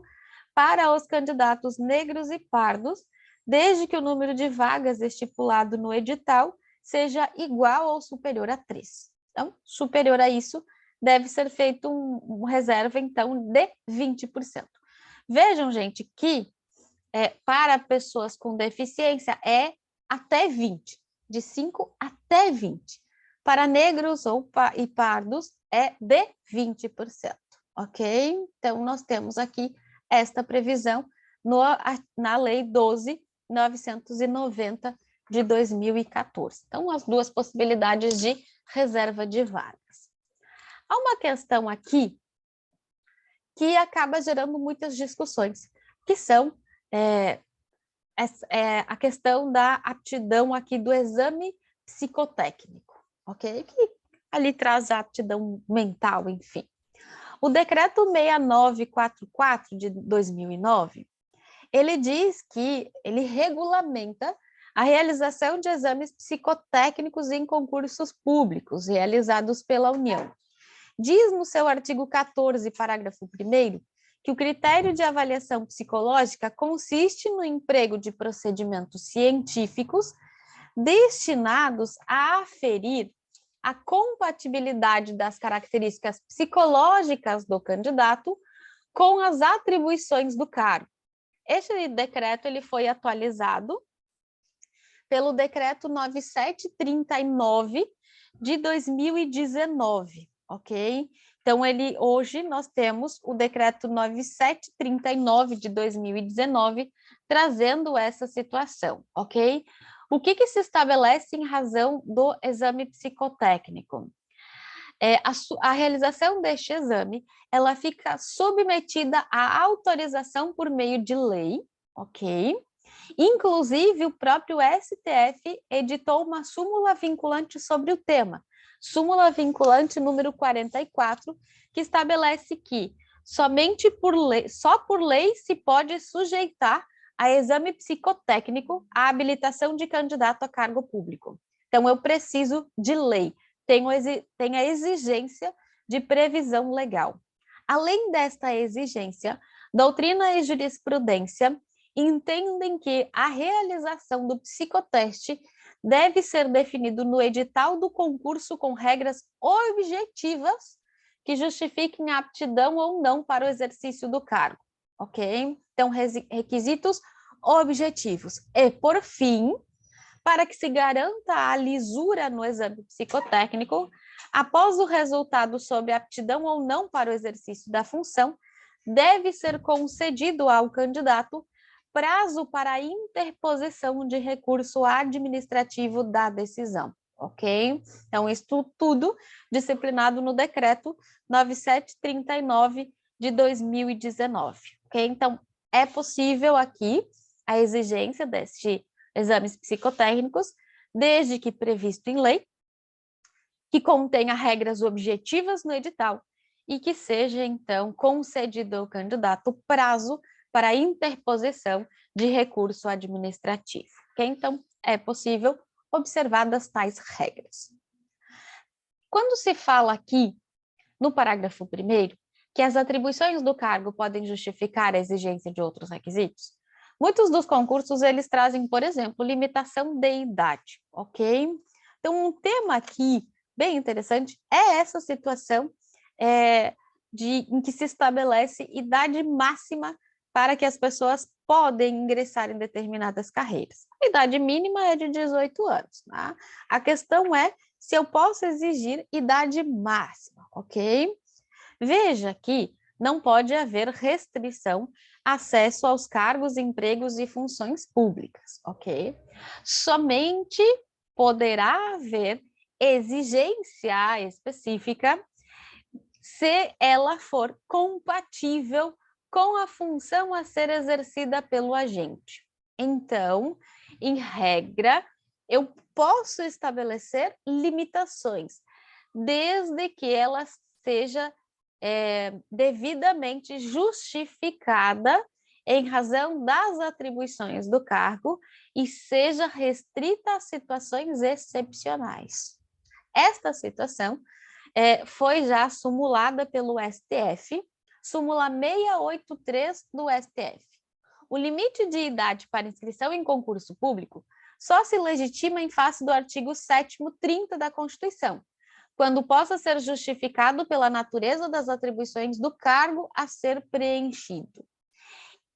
para os candidatos negros e pardos, desde que o número de vagas estipulado no edital seja igual ou superior a 3. Então, superior a isso, deve ser feito uma reserva, então, de 20%. Vejam, gente, que para pessoas com deficiência é até 20%, de 5% até 20%. Para negros e pardos é de 20%, ok? Então, nós temos aqui esta previsão na Lei 12.990 de 2014. Então, as duas possibilidades de reserva de vagas. Há uma questão aqui que acaba gerando muitas discussões, que são a questão da aptidão aqui do exame psicotécnico, ok? Que ali traz a aptidão mental, enfim. O decreto 6944 de 2009, ele diz que ele regulamenta a realização de exames psicotécnicos em concursos públicos realizados pela União. Diz no seu artigo 14, parágrafo 1º, que o critério de avaliação psicológica consiste no emprego de procedimentos científicos destinados a aferir a compatibilidade das características psicológicas do candidato com as atribuições do cargo. Este decreto ele foi atualizado pelo decreto 9739 de 2019, ok? Então, hoje nós temos o decreto 9739 de 2019 trazendo essa situação, ok? O que se estabelece em razão do exame psicotécnico? A realização deste exame, ela fica submetida à autorização por meio de lei, ok? Inclusive, o próprio STF editou uma súmula vinculante sobre o tema, súmula vinculante número 44, que estabelece que somente só por lei se pode sujeitar a exame psicotécnico a habilitação de candidato a cargo público. Então, eu preciso de lei, tem a exigência de previsão legal. Além desta exigência, doutrina e jurisprudência entendem que a realização do psicoteste deve ser definido no edital do concurso com regras objetivas que justifiquem a aptidão ou não para o exercício do cargo, ok? Então, requisitos objetivos. E, por fim, para que se garanta a lisura no exame psicotécnico, após o resultado sobre aptidão ou não para o exercício da função, deve ser concedido ao candidato prazo para interposição de recurso administrativo da decisão, ok? Então, isso tudo disciplinado no decreto 9739 de 2019, ok? Então, é possível aqui a exigência destes exames psicotécnicos, desde que previsto em lei, que contenha regras objetivas no edital e que seja, então, concedido ao candidato prazo para interposição de recurso administrativo. Okay? Então, é possível observadas tais regras. Quando se fala aqui, no parágrafo 1º, que as atribuições do cargo podem justificar a exigência de outros requisitos, muitos dos concursos, eles trazem, por exemplo, limitação de idade, ok? Então, um tema aqui bem interessante é essa situação em que se estabelece idade máxima para que as pessoas podem ingressar em determinadas carreiras. A idade mínima é de 18 anos, tá? A questão é se eu posso exigir idade máxima, ok? Veja que não pode haver restrição acesso aos cargos, empregos e funções públicas, ok? Somente poderá haver exigência específica se ela for compatível com a função a ser exercida pelo agente. Então, em regra, eu posso estabelecer limitações, desde que ela seja devidamente justificada em razão das atribuições do cargo e seja restrita a situações excepcionais. Esta situação foi já sumulada pelo STF, súmula 683 do STF. O limite de idade para inscrição em concurso público só se legitima em face do artigo 7º 30 da Constituição, quando possa ser justificado pela natureza das atribuições do cargo a ser preenchido.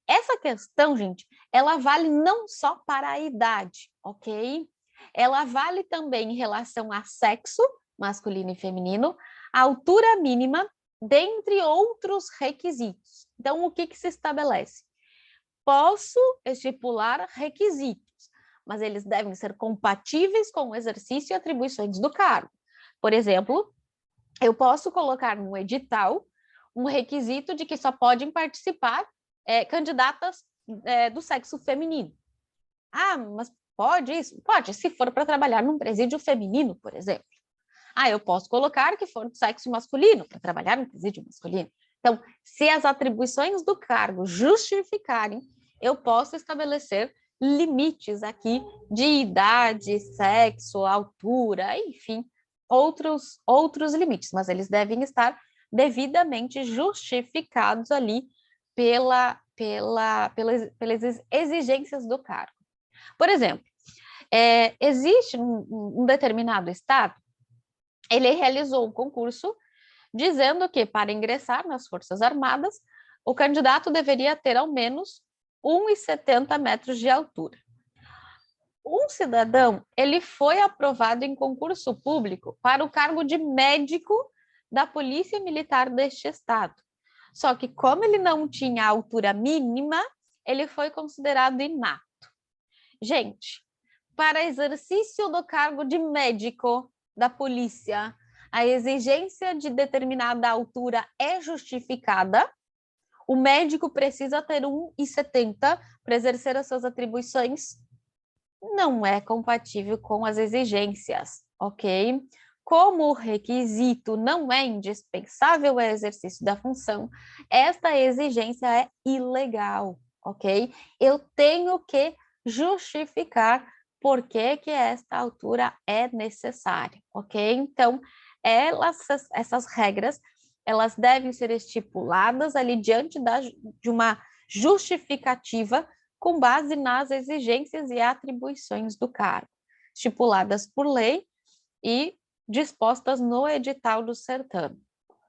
Essa questão, gente, ela vale não só para a idade, ok? Ela vale também em relação a sexo, masculino e feminino, a altura mínima, dentre outros requisitos. Então, o que se estabelece? Posso estipular requisitos, mas eles devem ser compatíveis com o exercício e atribuições do cargo. Por exemplo, eu posso colocar no edital um requisito de que só podem participar candidatas do sexo feminino. Ah, mas pode isso? Pode, se for para trabalhar num presídio feminino, por exemplo. Ah, eu posso colocar que for do sexo masculino, para trabalhar no presídio masculino. Então, se as atribuições do cargo justificarem, eu posso estabelecer limites aqui de idade, sexo, altura, enfim, outros limites, mas eles devem estar devidamente justificados ali pelas exigências do cargo. Por exemplo, existe um determinado estado, ele realizou um concurso dizendo que para ingressar nas Forças Armadas, o candidato deveria ter ao menos 1,70 metros de altura. Um cidadão, ele foi aprovado em concurso público para o cargo de médico da Polícia Militar deste estado. Só que como ele não tinha a altura mínima, ele foi considerado inapto. Gente, para exercício do cargo de médico da polícia, a exigência de determinada altura é justificada, o médico precisa ter 1,70 para exercer as suas atribuições, não é compatível com as exigências, ok? Como o requisito não é indispensável ao exercício da função, esta exigência é ilegal, ok? Eu tenho que justificar por que esta altura é necessária, ok? Então, essas regras, elas devem ser estipuladas ali diante de uma justificativa com base nas exigências e atribuições do cargo, estipuladas por lei e dispostas no edital do certame.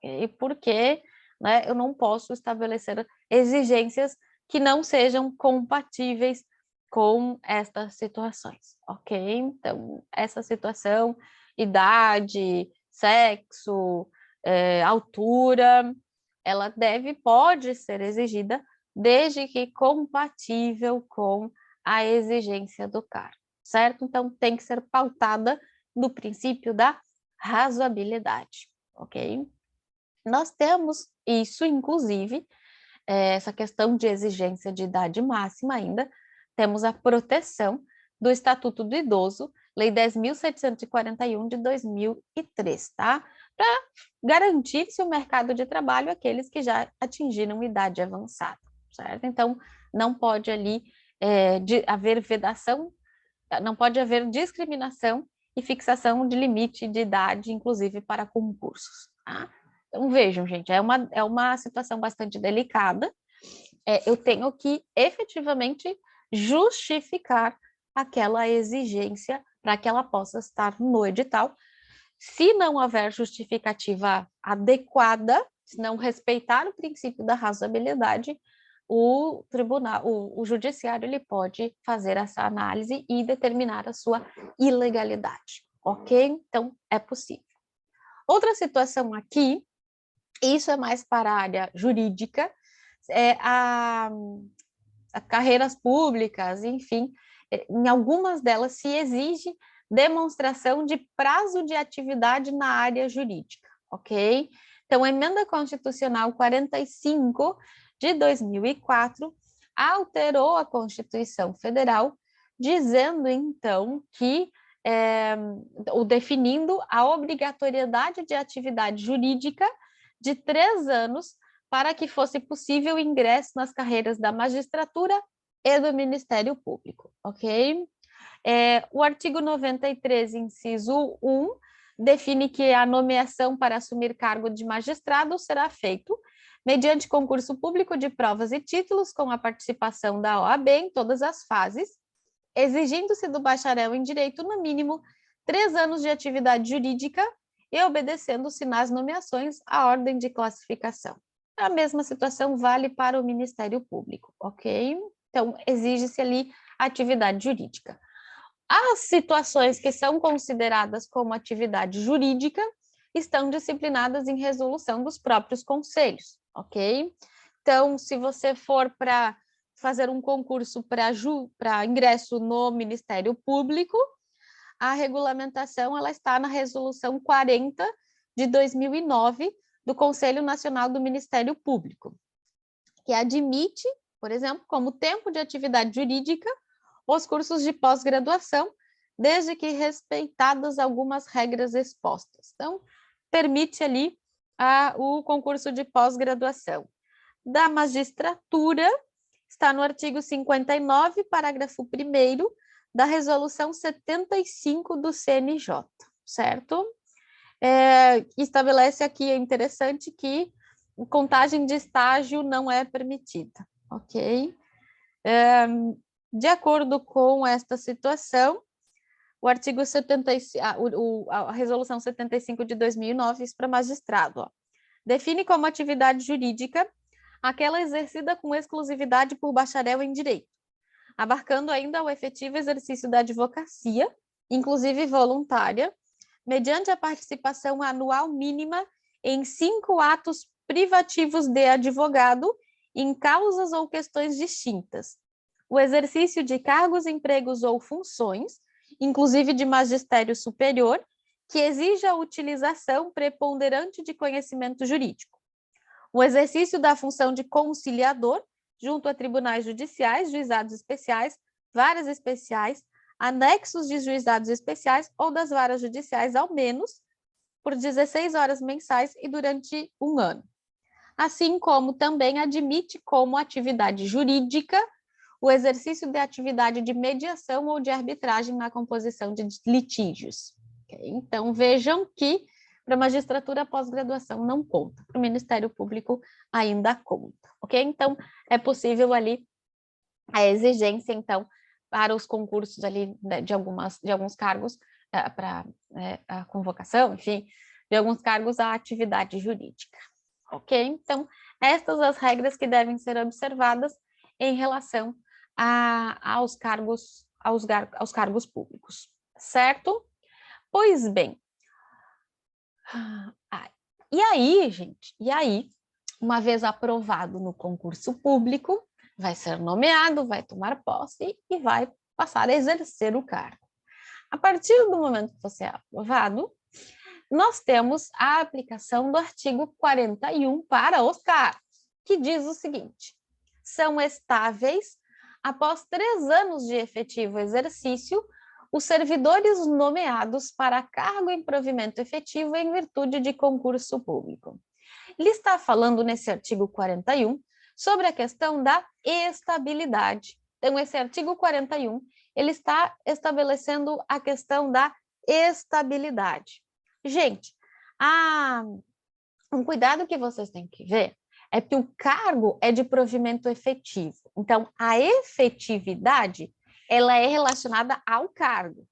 E porque, né, eu não posso estabelecer exigências que não sejam compatíveis com estas situações, ok? Então, essa situação, idade, sexo, altura, ela pode ser exigida desde que compatível com a exigência do cargo, certo? Então, tem que ser pautada no princípio da razoabilidade, ok? Nós temos isso, inclusive, essa questão de exigência de idade máxima ainda, temos a proteção do Estatuto do Idoso, Lei 10.741 de 2003, tá? Para garantir-se o mercado de trabalho àqueles que já atingiram idade avançada, certo? Então, não pode ali haver vedação, não pode haver discriminação e fixação de limite de idade, inclusive para concursos, tá? Então, vejam, gente, é uma situação bastante delicada. Eu tenho que efetivamente justificar aquela exigência para que ela possa estar no edital. Se não houver justificativa adequada, se não respeitar o princípio da razoabilidade, o tribunal, o judiciário, ele pode fazer essa análise e determinar a sua ilegalidade, ok? Então, é possível. Outra situação aqui, isso é mais para a área jurídica, a carreiras públicas, enfim, em algumas delas se exige demonstração de prazo de atividade na área jurídica, ok? Então, a Emenda Constitucional 45 de 2004 alterou a Constituição Federal, dizendo, então, que definindo a obrigatoriedade de atividade jurídica de 3 anos para que fosse possível o ingresso nas carreiras da magistratura e do Ministério Público, ok? O artigo 93, inciso 1, define que a nomeação para assumir cargo de magistrado será feito mediante concurso público de provas e títulos com a participação da OAB em todas as fases, exigindo-se do bacharel em direito, no mínimo, 3 anos de atividade jurídica e obedecendo-se nas nomeações à ordem de classificação. A mesma situação vale para o Ministério Público, ok? Então, exige-se ali atividade jurídica. As situações que são consideradas como atividade jurídica estão disciplinadas em resolução dos próprios conselhos, ok? Então, se você for para fazer um concurso para ingresso no Ministério Público, a regulamentação ela está na Resolução 40 de 2009 do Conselho Nacional do Ministério Público, que admite, por exemplo, como tempo de atividade jurídica, os cursos de pós-graduação, desde que respeitadas algumas regras expostas. Então, permite ali o concurso de pós-graduação. Da magistratura, está no artigo 59, parágrafo 1º, da Resolução 75 do CNJ, certo? Estabelece aqui, é interessante, que contagem de estágio não é permitida, ok? De acordo com esta situação, o artigo 75, a Resolução 75 de 2009, isso para magistrado, ó, define como atividade jurídica aquela exercida com exclusividade por bacharel em direito, abarcando ainda o efetivo exercício da advocacia, inclusive voluntária, mediante a participação anual mínima em 5 atos privativos de advogado em causas ou questões distintas, o exercício de cargos, empregos ou funções, inclusive de magistério superior, que exija a utilização preponderante de conhecimento jurídico, o exercício da função de conciliador junto a tribunais judiciais, juizados especiais, varas especiais, anexos de juizados especiais ou das varas judiciais, ao menos, por 16 horas mensais e durante 1 ano. Assim como também admite como atividade jurídica o exercício de atividade de mediação ou de arbitragem na composição de litígios. Okay? Então, vejam que para a magistratura, a pós-graduação não conta, para o Ministério Público ainda conta, ok? Então, é possível ali a exigência, então, para os concursos ali de alguns cargos, para a convocação, enfim, de alguns cargos à atividade jurídica. Ok? Então, estas as regras que devem ser observadas em relação aos cargos públicos, certo? Pois bem, e aí, gente, uma vez aprovado no concurso público, vai ser nomeado, vai tomar posse e vai passar a exercer o cargo. A partir do momento que você é aprovado, nós temos a aplicação do artigo 41 para os cargos, que diz o seguinte: são estáveis, após 3 anos de efetivo exercício, os servidores nomeados para cargo em provimento efetivo em virtude de concurso público. Ele está falando nesse artigo 41 sobre a questão da estabilidade. Então, esse artigo 41, ele está estabelecendo a questão da estabilidade. Gente, um cuidado que vocês têm que ver é que o cargo é de provimento efetivo. Então, a efetividade, ela é relacionada ao cargo.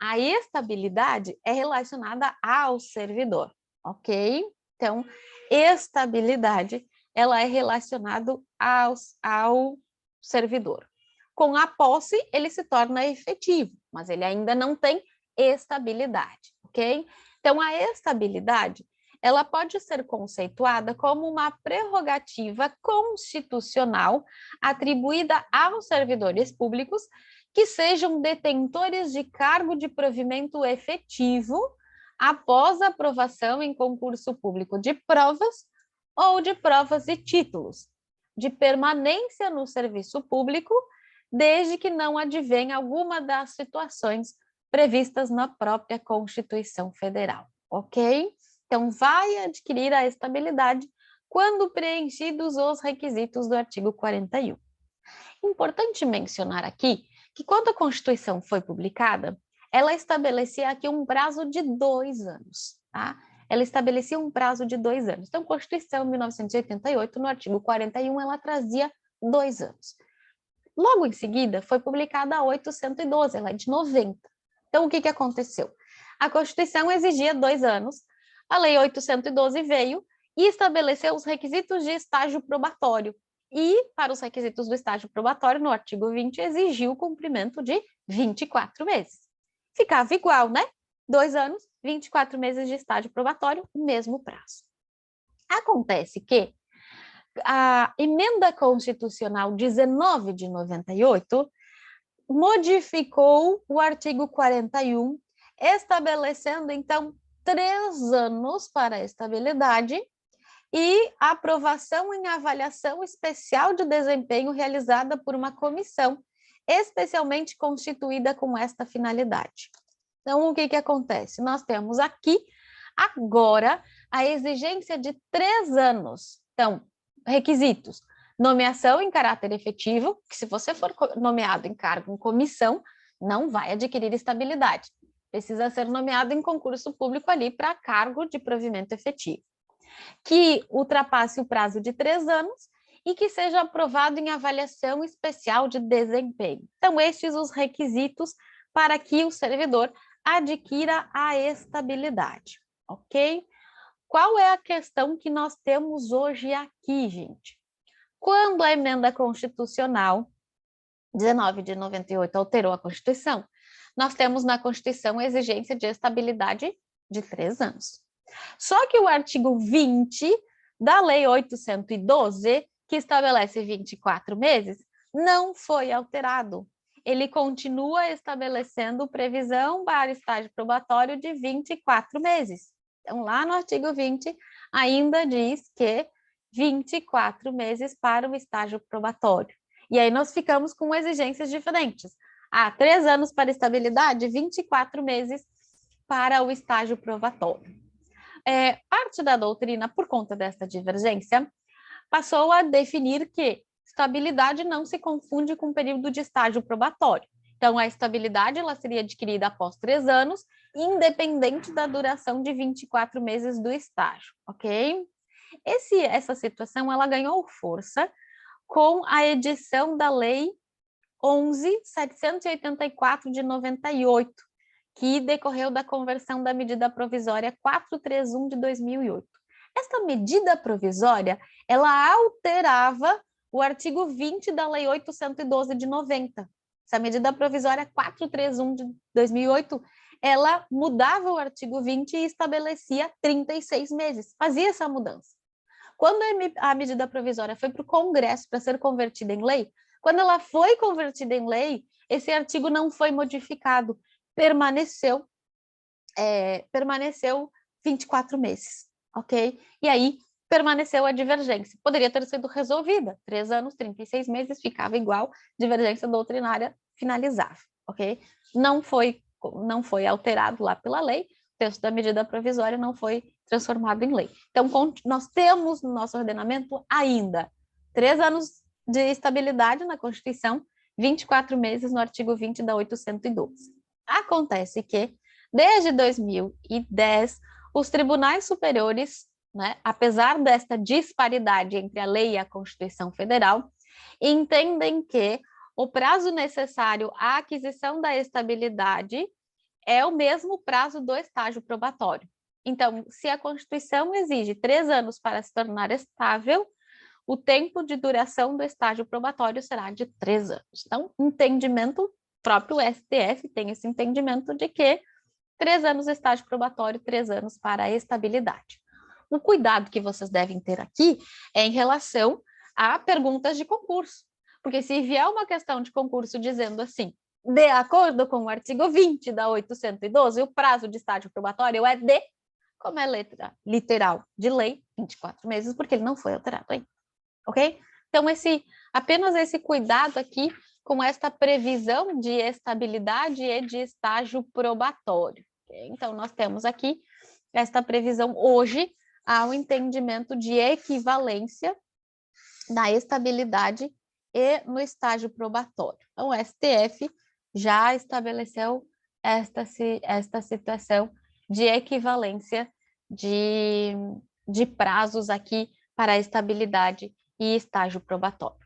A estabilidade é relacionada ao servidor, ok? Então, estabilidade, ela é relacionada ao servidor. Com a posse, ele se torna efetivo, mas ele ainda não tem estabilidade, ok? Então, a estabilidade, ela pode ser conceituada como uma prerrogativa constitucional atribuída aos servidores públicos que sejam detentores de cargo de provimento efetivo após a aprovação em concurso público de provas ou de provas e títulos, de permanência no serviço público, desde que não advenha alguma das situações previstas na própria Constituição Federal, ok? Então, vai adquirir a estabilidade quando preenchidos os requisitos do artigo 41. Importante mencionar aqui que quando a Constituição foi publicada, ela estabelecia aqui um prazo de 2 anos, tá? Ela estabelecia um prazo de 2 anos. Então, Constituição, 1988, no artigo 41, ela trazia 2 anos. Logo em seguida, foi publicada a 812, ela é de 90. Então, o que aconteceu? A Constituição exigia 2 anos, a Lei 812 veio e estabeleceu os requisitos de estágio probatório. E, para os requisitos do estágio probatório, no artigo 20, exigiu o cumprimento de 24 meses. Ficava igual, né? 2 anos, 24 meses de estágio probatório, o mesmo prazo. Acontece que a emenda constitucional 19 de 98 modificou o artigo 41, estabelecendo, então, 3 anos para a estabilidade e aprovação em avaliação especial de desempenho realizada por uma comissão especialmente constituída com esta finalidade. Então, o que acontece? Nós temos aqui, agora, a exigência de 3 anos. Então, requisitos: nomeação em caráter efetivo, que se você for nomeado em cargo em comissão, não vai adquirir estabilidade. Precisa ser nomeado em concurso público ali para cargo de provimento efetivo. Que ultrapasse o prazo de 3 anos e que seja aprovado em avaliação especial de desempenho. Então, estes os requisitos para que o servidor adquira a estabilidade, ok? Qual é a questão que nós temos hoje aqui, gente? Quando a emenda constitucional 19 de 98 alterou a Constituição, nós temos na Constituição a exigência de estabilidade de 3 anos. Só que o artigo 20 da Lei 812, que estabelece 24 meses, não foi alterado. Ele continua estabelecendo previsão para estágio probatório de 24 meses. Então, lá no artigo 20, ainda diz que 24 meses para o estágio probatório. E aí nós ficamos com exigências diferentes. 3 anos para estabilidade, 24 meses para o estágio probatório. Parte da doutrina, por conta desta divergência, passou a definir que estabilidade não se confunde com período de estágio probatório. Então, a estabilidade ela seria adquirida após 3 anos, independente da duração de 24 meses do estágio, ok? Essa situação ela ganhou força com a edição da Lei 11.784 de 98, que decorreu da conversão da medida provisória 431 de 2008. Esta medida provisória, ela alterava o artigo 20 da Lei 812 de 90. Essa medida provisória 431 de 2008, ela mudava o artigo 20 e estabelecia 36 meses, fazia essa mudança. Quando a medida provisória foi para o Congresso para ser convertida em lei, quando ela foi convertida em lei, esse artigo não foi modificado, permaneceu 24 meses, ok? E aí permaneceu a divergência. Poderia ter sido resolvida, 3 anos, 36 meses, ficava igual, divergência doutrinária finalizava, ok? Não foi alterado lá pela lei, o texto da medida provisória não foi transformado em lei. Então, nós temos no nosso ordenamento ainda 3 anos de estabilidade na Constituição, 24 meses no artigo 20 da 812. Acontece que, desde 2010, os tribunais superiores, né, apesar desta disparidade entre a lei e a Constituição Federal, entendem que o prazo necessário à aquisição da estabilidade é o mesmo prazo do estágio probatório. Então, se a Constituição exige 3 anos para se tornar estável, o tempo de duração do estágio probatório será de 3 anos. Então, entendimento, próprio STF tem esse entendimento de que 3 anos estágio probatório, 3 anos para a estabilidade. O cuidado que vocês devem ter aqui é em relação a perguntas de concurso, porque se vier uma questão de concurso dizendo assim, de acordo com o artigo 20 da 812, o prazo de estágio probatório é de, como é letra literal de lei, 24 meses, porque ele não foi alterado ainda, ok? Então, apenas esse cuidado aqui com esta previsão de estabilidade e de estágio probatório. Okay? Então, nós temos aqui esta previsão hoje ao entendimento de equivalência na estabilidade e no estágio probatório. Então, o STF já estabeleceu esta situação de equivalência de prazos aqui para a estabilidade e estágio probatório.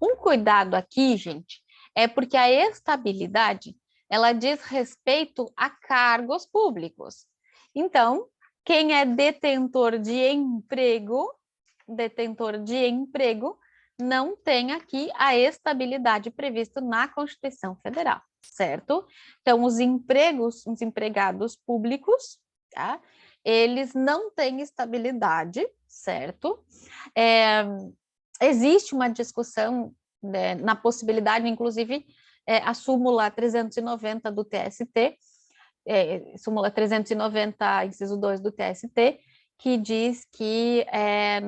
Um cuidado aqui, gente, é porque a estabilidade, ela diz respeito a cargos públicos. Então, quem é detentor de emprego, não tem aqui a estabilidade prevista na Constituição Federal, certo? Então, os empregados públicos, tá? Eles não têm estabilidade, certo? Existe uma discussão, né, na possibilidade, inclusive, a súmula 390 do TST, súmula 390, inciso 2 do TST, que diz que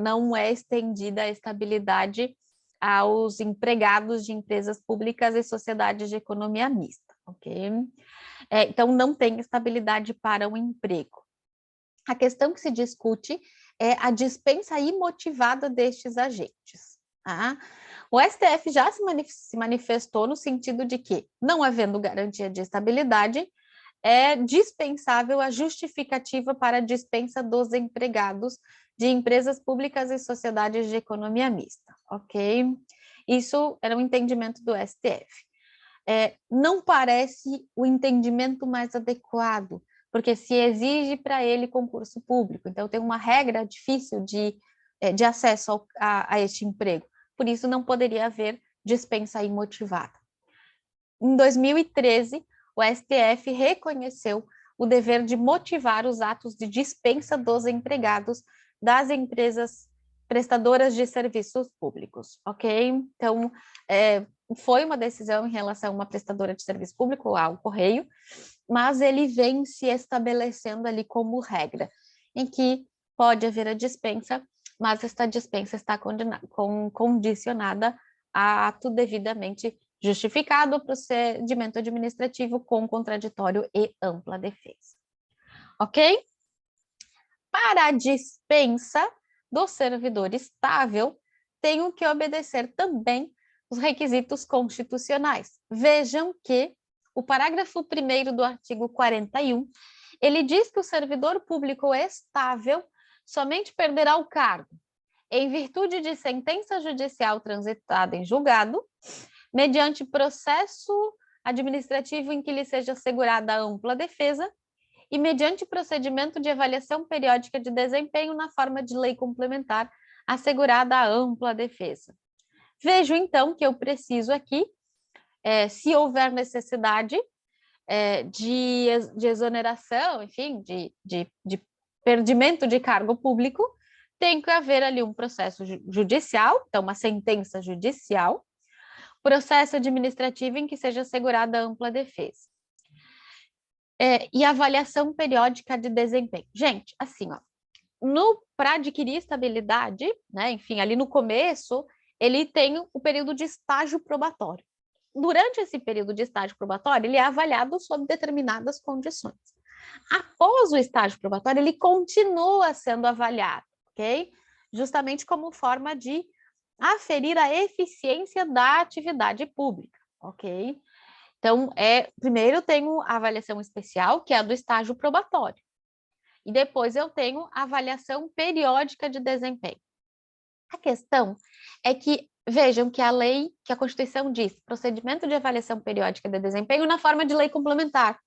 não é estendida a estabilidade aos empregados de empresas públicas e sociedades de economia mista, ok? Então, não tem estabilidade para o emprego. A questão que se discute é a dispensa imotivada destes agentes. Tá? O STF já se manifestou no sentido de que, não havendo garantia de estabilidade, é dispensável a justificativa para a dispensa dos empregados de empresas públicas e sociedades de economia mista, ok? Isso era um entendimento do STF. Não parece o entendimento mais adequado, porque se exige para ele concurso público, então tem uma regra difícil de acesso a este emprego, por isso não poderia haver dispensa imotivada. Em 2013, o STF reconheceu o dever de motivar os atos de dispensa dos empregados das empresas prestadoras de serviços públicos, ok? Então, foi uma decisão em relação a uma prestadora de serviço público, ao Correio, mas ele vem se estabelecendo ali como regra, em que pode haver a dispensa, mas esta dispensa está condicionada a ato devidamente justificado, procedimento administrativo com contraditório e ampla defesa. Ok? Para a dispensa do servidor estável, tenho que obedecer também os requisitos constitucionais. Vejam que o parágrafo 1º do artigo 41, ele diz que o servidor público estável somente perderá o cargo em virtude de sentença judicial transitada em julgado, mediante processo administrativo em que lhe seja assegurada ampla defesa e mediante procedimento de avaliação periódica de desempenho na forma de lei complementar assegurada a ampla defesa. Vejo, então, que eu preciso aqui, se houver necessidade de exoneração, enfim, de perdimento de cargo público, tem que haver ali um processo judicial, então uma sentença judicial, processo administrativo em que seja assegurada ampla defesa. E avaliação periódica de desempenho. Gente, assim, ó, para adquirir estabilidade, né, enfim, ali no começo, ele tem o período de estágio probatório. Durante esse período de estágio probatório, ele é avaliado sob determinadas condições. Após o estágio probatório, ele continua sendo avaliado, ok? Justamente como forma de aferir a eficiência da atividade pública, ok? Então, primeiro eu tenho a avaliação especial, que é a do estágio probatório. E depois eu tenho a avaliação periódica de desempenho. A questão é que, vejam que a lei, que a Constituição diz, procedimento de avaliação periódica de desempenho na forma de lei complementar.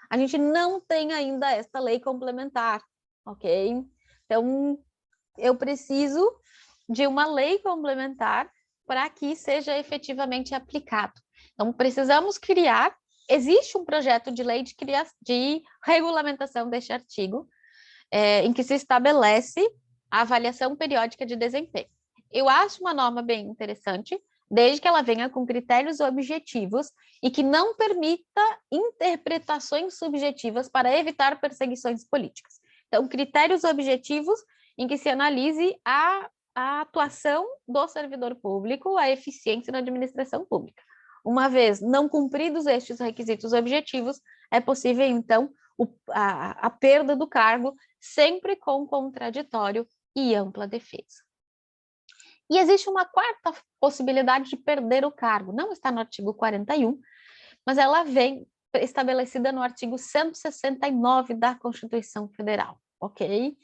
A gente não tem ainda esta lei complementar, ok? Então, eu preciso de uma lei complementar para que seja efetivamente aplicado. Então, precisamos criar, existe um projeto de lei de regulamentação deste artigo, em que se estabelece a avaliação periódica de desempenho. Eu acho uma norma bem interessante, desde que ela venha com critérios objetivos e que não permita interpretações subjetivas para evitar perseguições políticas. Então, critérios objetivos em que se analise a atuação do servidor público, a eficiência na administração pública. Uma vez não cumpridos estes requisitos objetivos, é possível, então, a perda do cargo, sempre com contraditório e ampla defesa. E existe uma quarta possibilidade de perder o cargo, não está no artigo 41, mas ela vem estabelecida no artigo 169 da Constituição Federal, ok?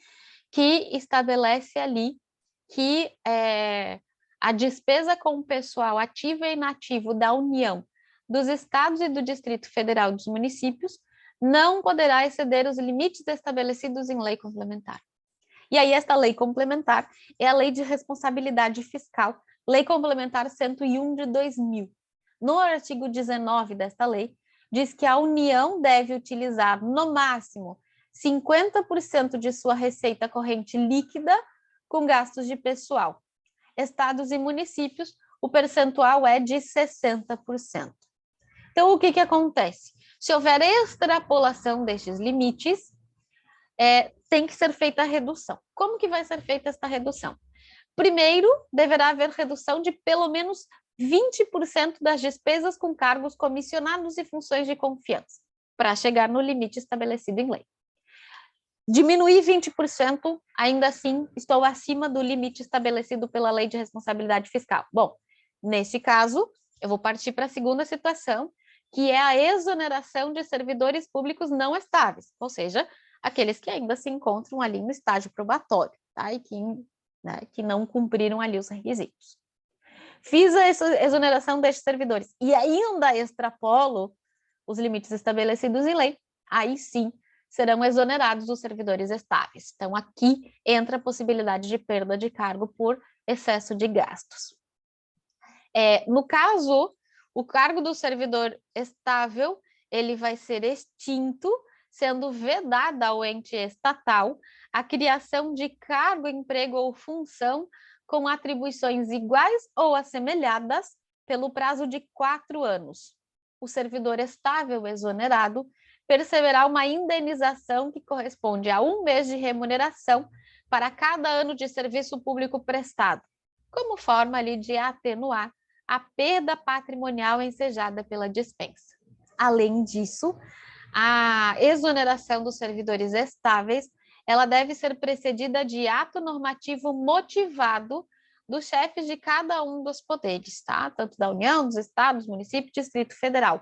Que estabelece ali que a despesa com o pessoal ativo e inativo da União, dos estados e do Distrito Federal dos municípios não poderá exceder os limites estabelecidos em lei complementar. E aí esta lei complementar é a Lei de Responsabilidade Fiscal, Lei Complementar 101 de 2000. No artigo 19 desta lei, diz que a União deve utilizar, no máximo, 50% de sua receita corrente líquida com gastos de pessoal. Estados e municípios, o percentual é de 60%. Então, o que acontece? Se houver extrapolação destes limites, tem que ser feita a redução. Como que vai ser feita esta redução? Primeiro, deverá haver redução de pelo menos 20% das despesas com cargos comissionados e funções de confiança, para chegar no limite estabelecido em lei. Diminuir 20%, ainda assim, estou acima do limite estabelecido pela Lei de Responsabilidade Fiscal. Bom, nesse caso, eu vou partir para a segunda situação, que é a exoneração de servidores públicos não estáveis, ou seja, aqueles que ainda se encontram ali no estágio probatório, tá? E que não cumpriram ali os requisitos. Fiz a exoneração destes servidores e ainda extrapolo os limites estabelecidos em lei, aí sim serão exonerados os servidores estáveis. Então, aqui entra a possibilidade de perda de cargo por excesso de gastos. No caso, o cargo do servidor estável, ele vai ser extinto, sendo vedada ao ente estatal a criação de cargo, emprego ou função com atribuições iguais ou assemelhadas pelo prazo de 4 anos. O servidor estável exonerado perceberá uma indenização que corresponde a 1 mês de remuneração para cada ano de serviço público prestado, como forma ali de atenuar a perda patrimonial ensejada pela dispensa. Além disso, a exoneração dos servidores estáveis, ela deve ser precedida de ato normativo motivado dos chefes de cada um dos poderes, tá? Tanto da União, dos estados, município, Distrito Federal,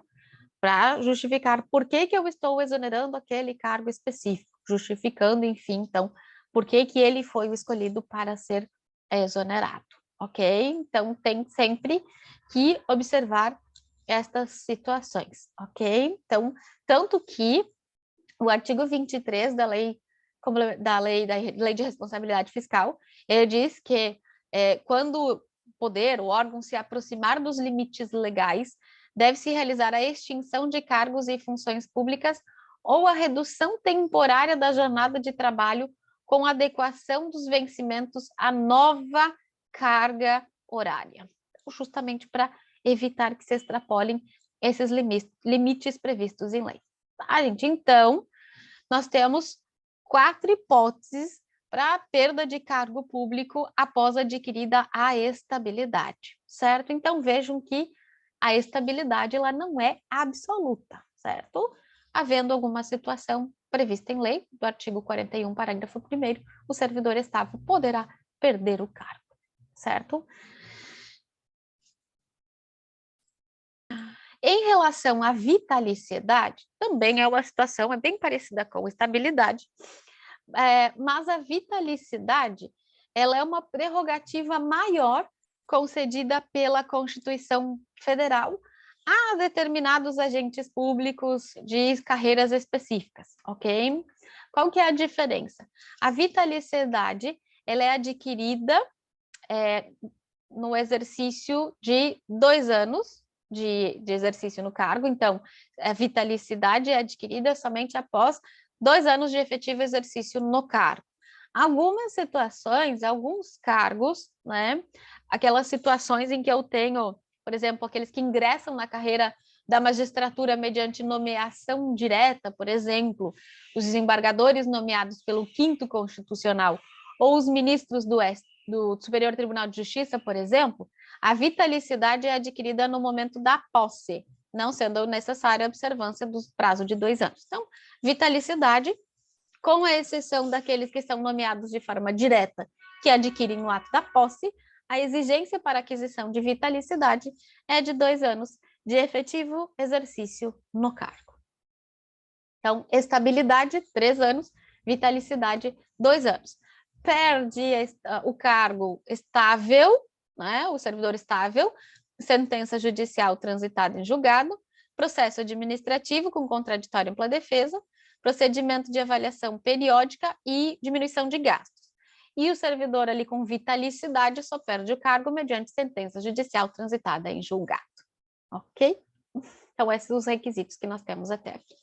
para justificar por que eu estou exonerando aquele cargo específico, justificando, enfim, então, por que ele foi escolhido para ser exonerado, ok? Então, tem sempre que observar estas situações, ok? Então, tanto que o artigo 23 da lei, da lei de responsabilidade fiscal, ele diz que quando o poder, o órgão se aproximar dos limites legais, deve-se realizar a extinção de cargos e funções públicas ou a redução temporária da jornada de trabalho com adequação dos vencimentos à nova carga horária, justamente para evitar que se extrapolem esses limites previstos em lei. Tá, gente? Então, nós temos 4 hipóteses para a perda de cargo público após adquirida a estabilidade, certo? Então, vejam que a estabilidade ela não é absoluta, certo? Havendo alguma situação prevista em lei, do artigo 41, parágrafo 1º, o servidor estável poderá perder o cargo, certo? Em relação à vitaliciedade, também é uma situação bem parecida com a estabilidade, mas a vitaliciedade ela é uma prerrogativa maior concedida pela Constituição Federal a determinados agentes públicos de carreiras específicas, ok? Qual que é a diferença? A vitaliciedade ela é adquirida no exercício de 2 anos de exercício no cargo, então a vitalicidade é adquirida somente após 2 anos de efetivo exercício no cargo. Algumas situações, alguns cargos, né, aquelas situações em que eu tenho, por exemplo, aqueles que ingressam na carreira da magistratura mediante nomeação direta, por exemplo, os desembargadores nomeados pelo 5º Constitucional, ou os ministros do Superior Tribunal de Justiça, por exemplo, a vitalicidade é adquirida no momento da posse, não sendo necessária a observância do prazo de 2 anos. Então, vitalicidade, com a exceção daqueles que são nomeados de forma direta, que adquirem no ato da posse, a exigência para aquisição de vitalicidade é de 2 anos de efetivo exercício no cargo. Então, estabilidade, 3 anos, vitalicidade, 2 anos. Perde o cargo estável, né, o servidor estável, sentença judicial transitada em julgado, processo administrativo com contraditório ampla defesa, procedimento de avaliação periódica e diminuição de gastos. E o servidor ali com vitalicidade só perde o cargo mediante sentença judicial transitada em julgado. Ok? Então, esses são os requisitos que nós temos até aqui.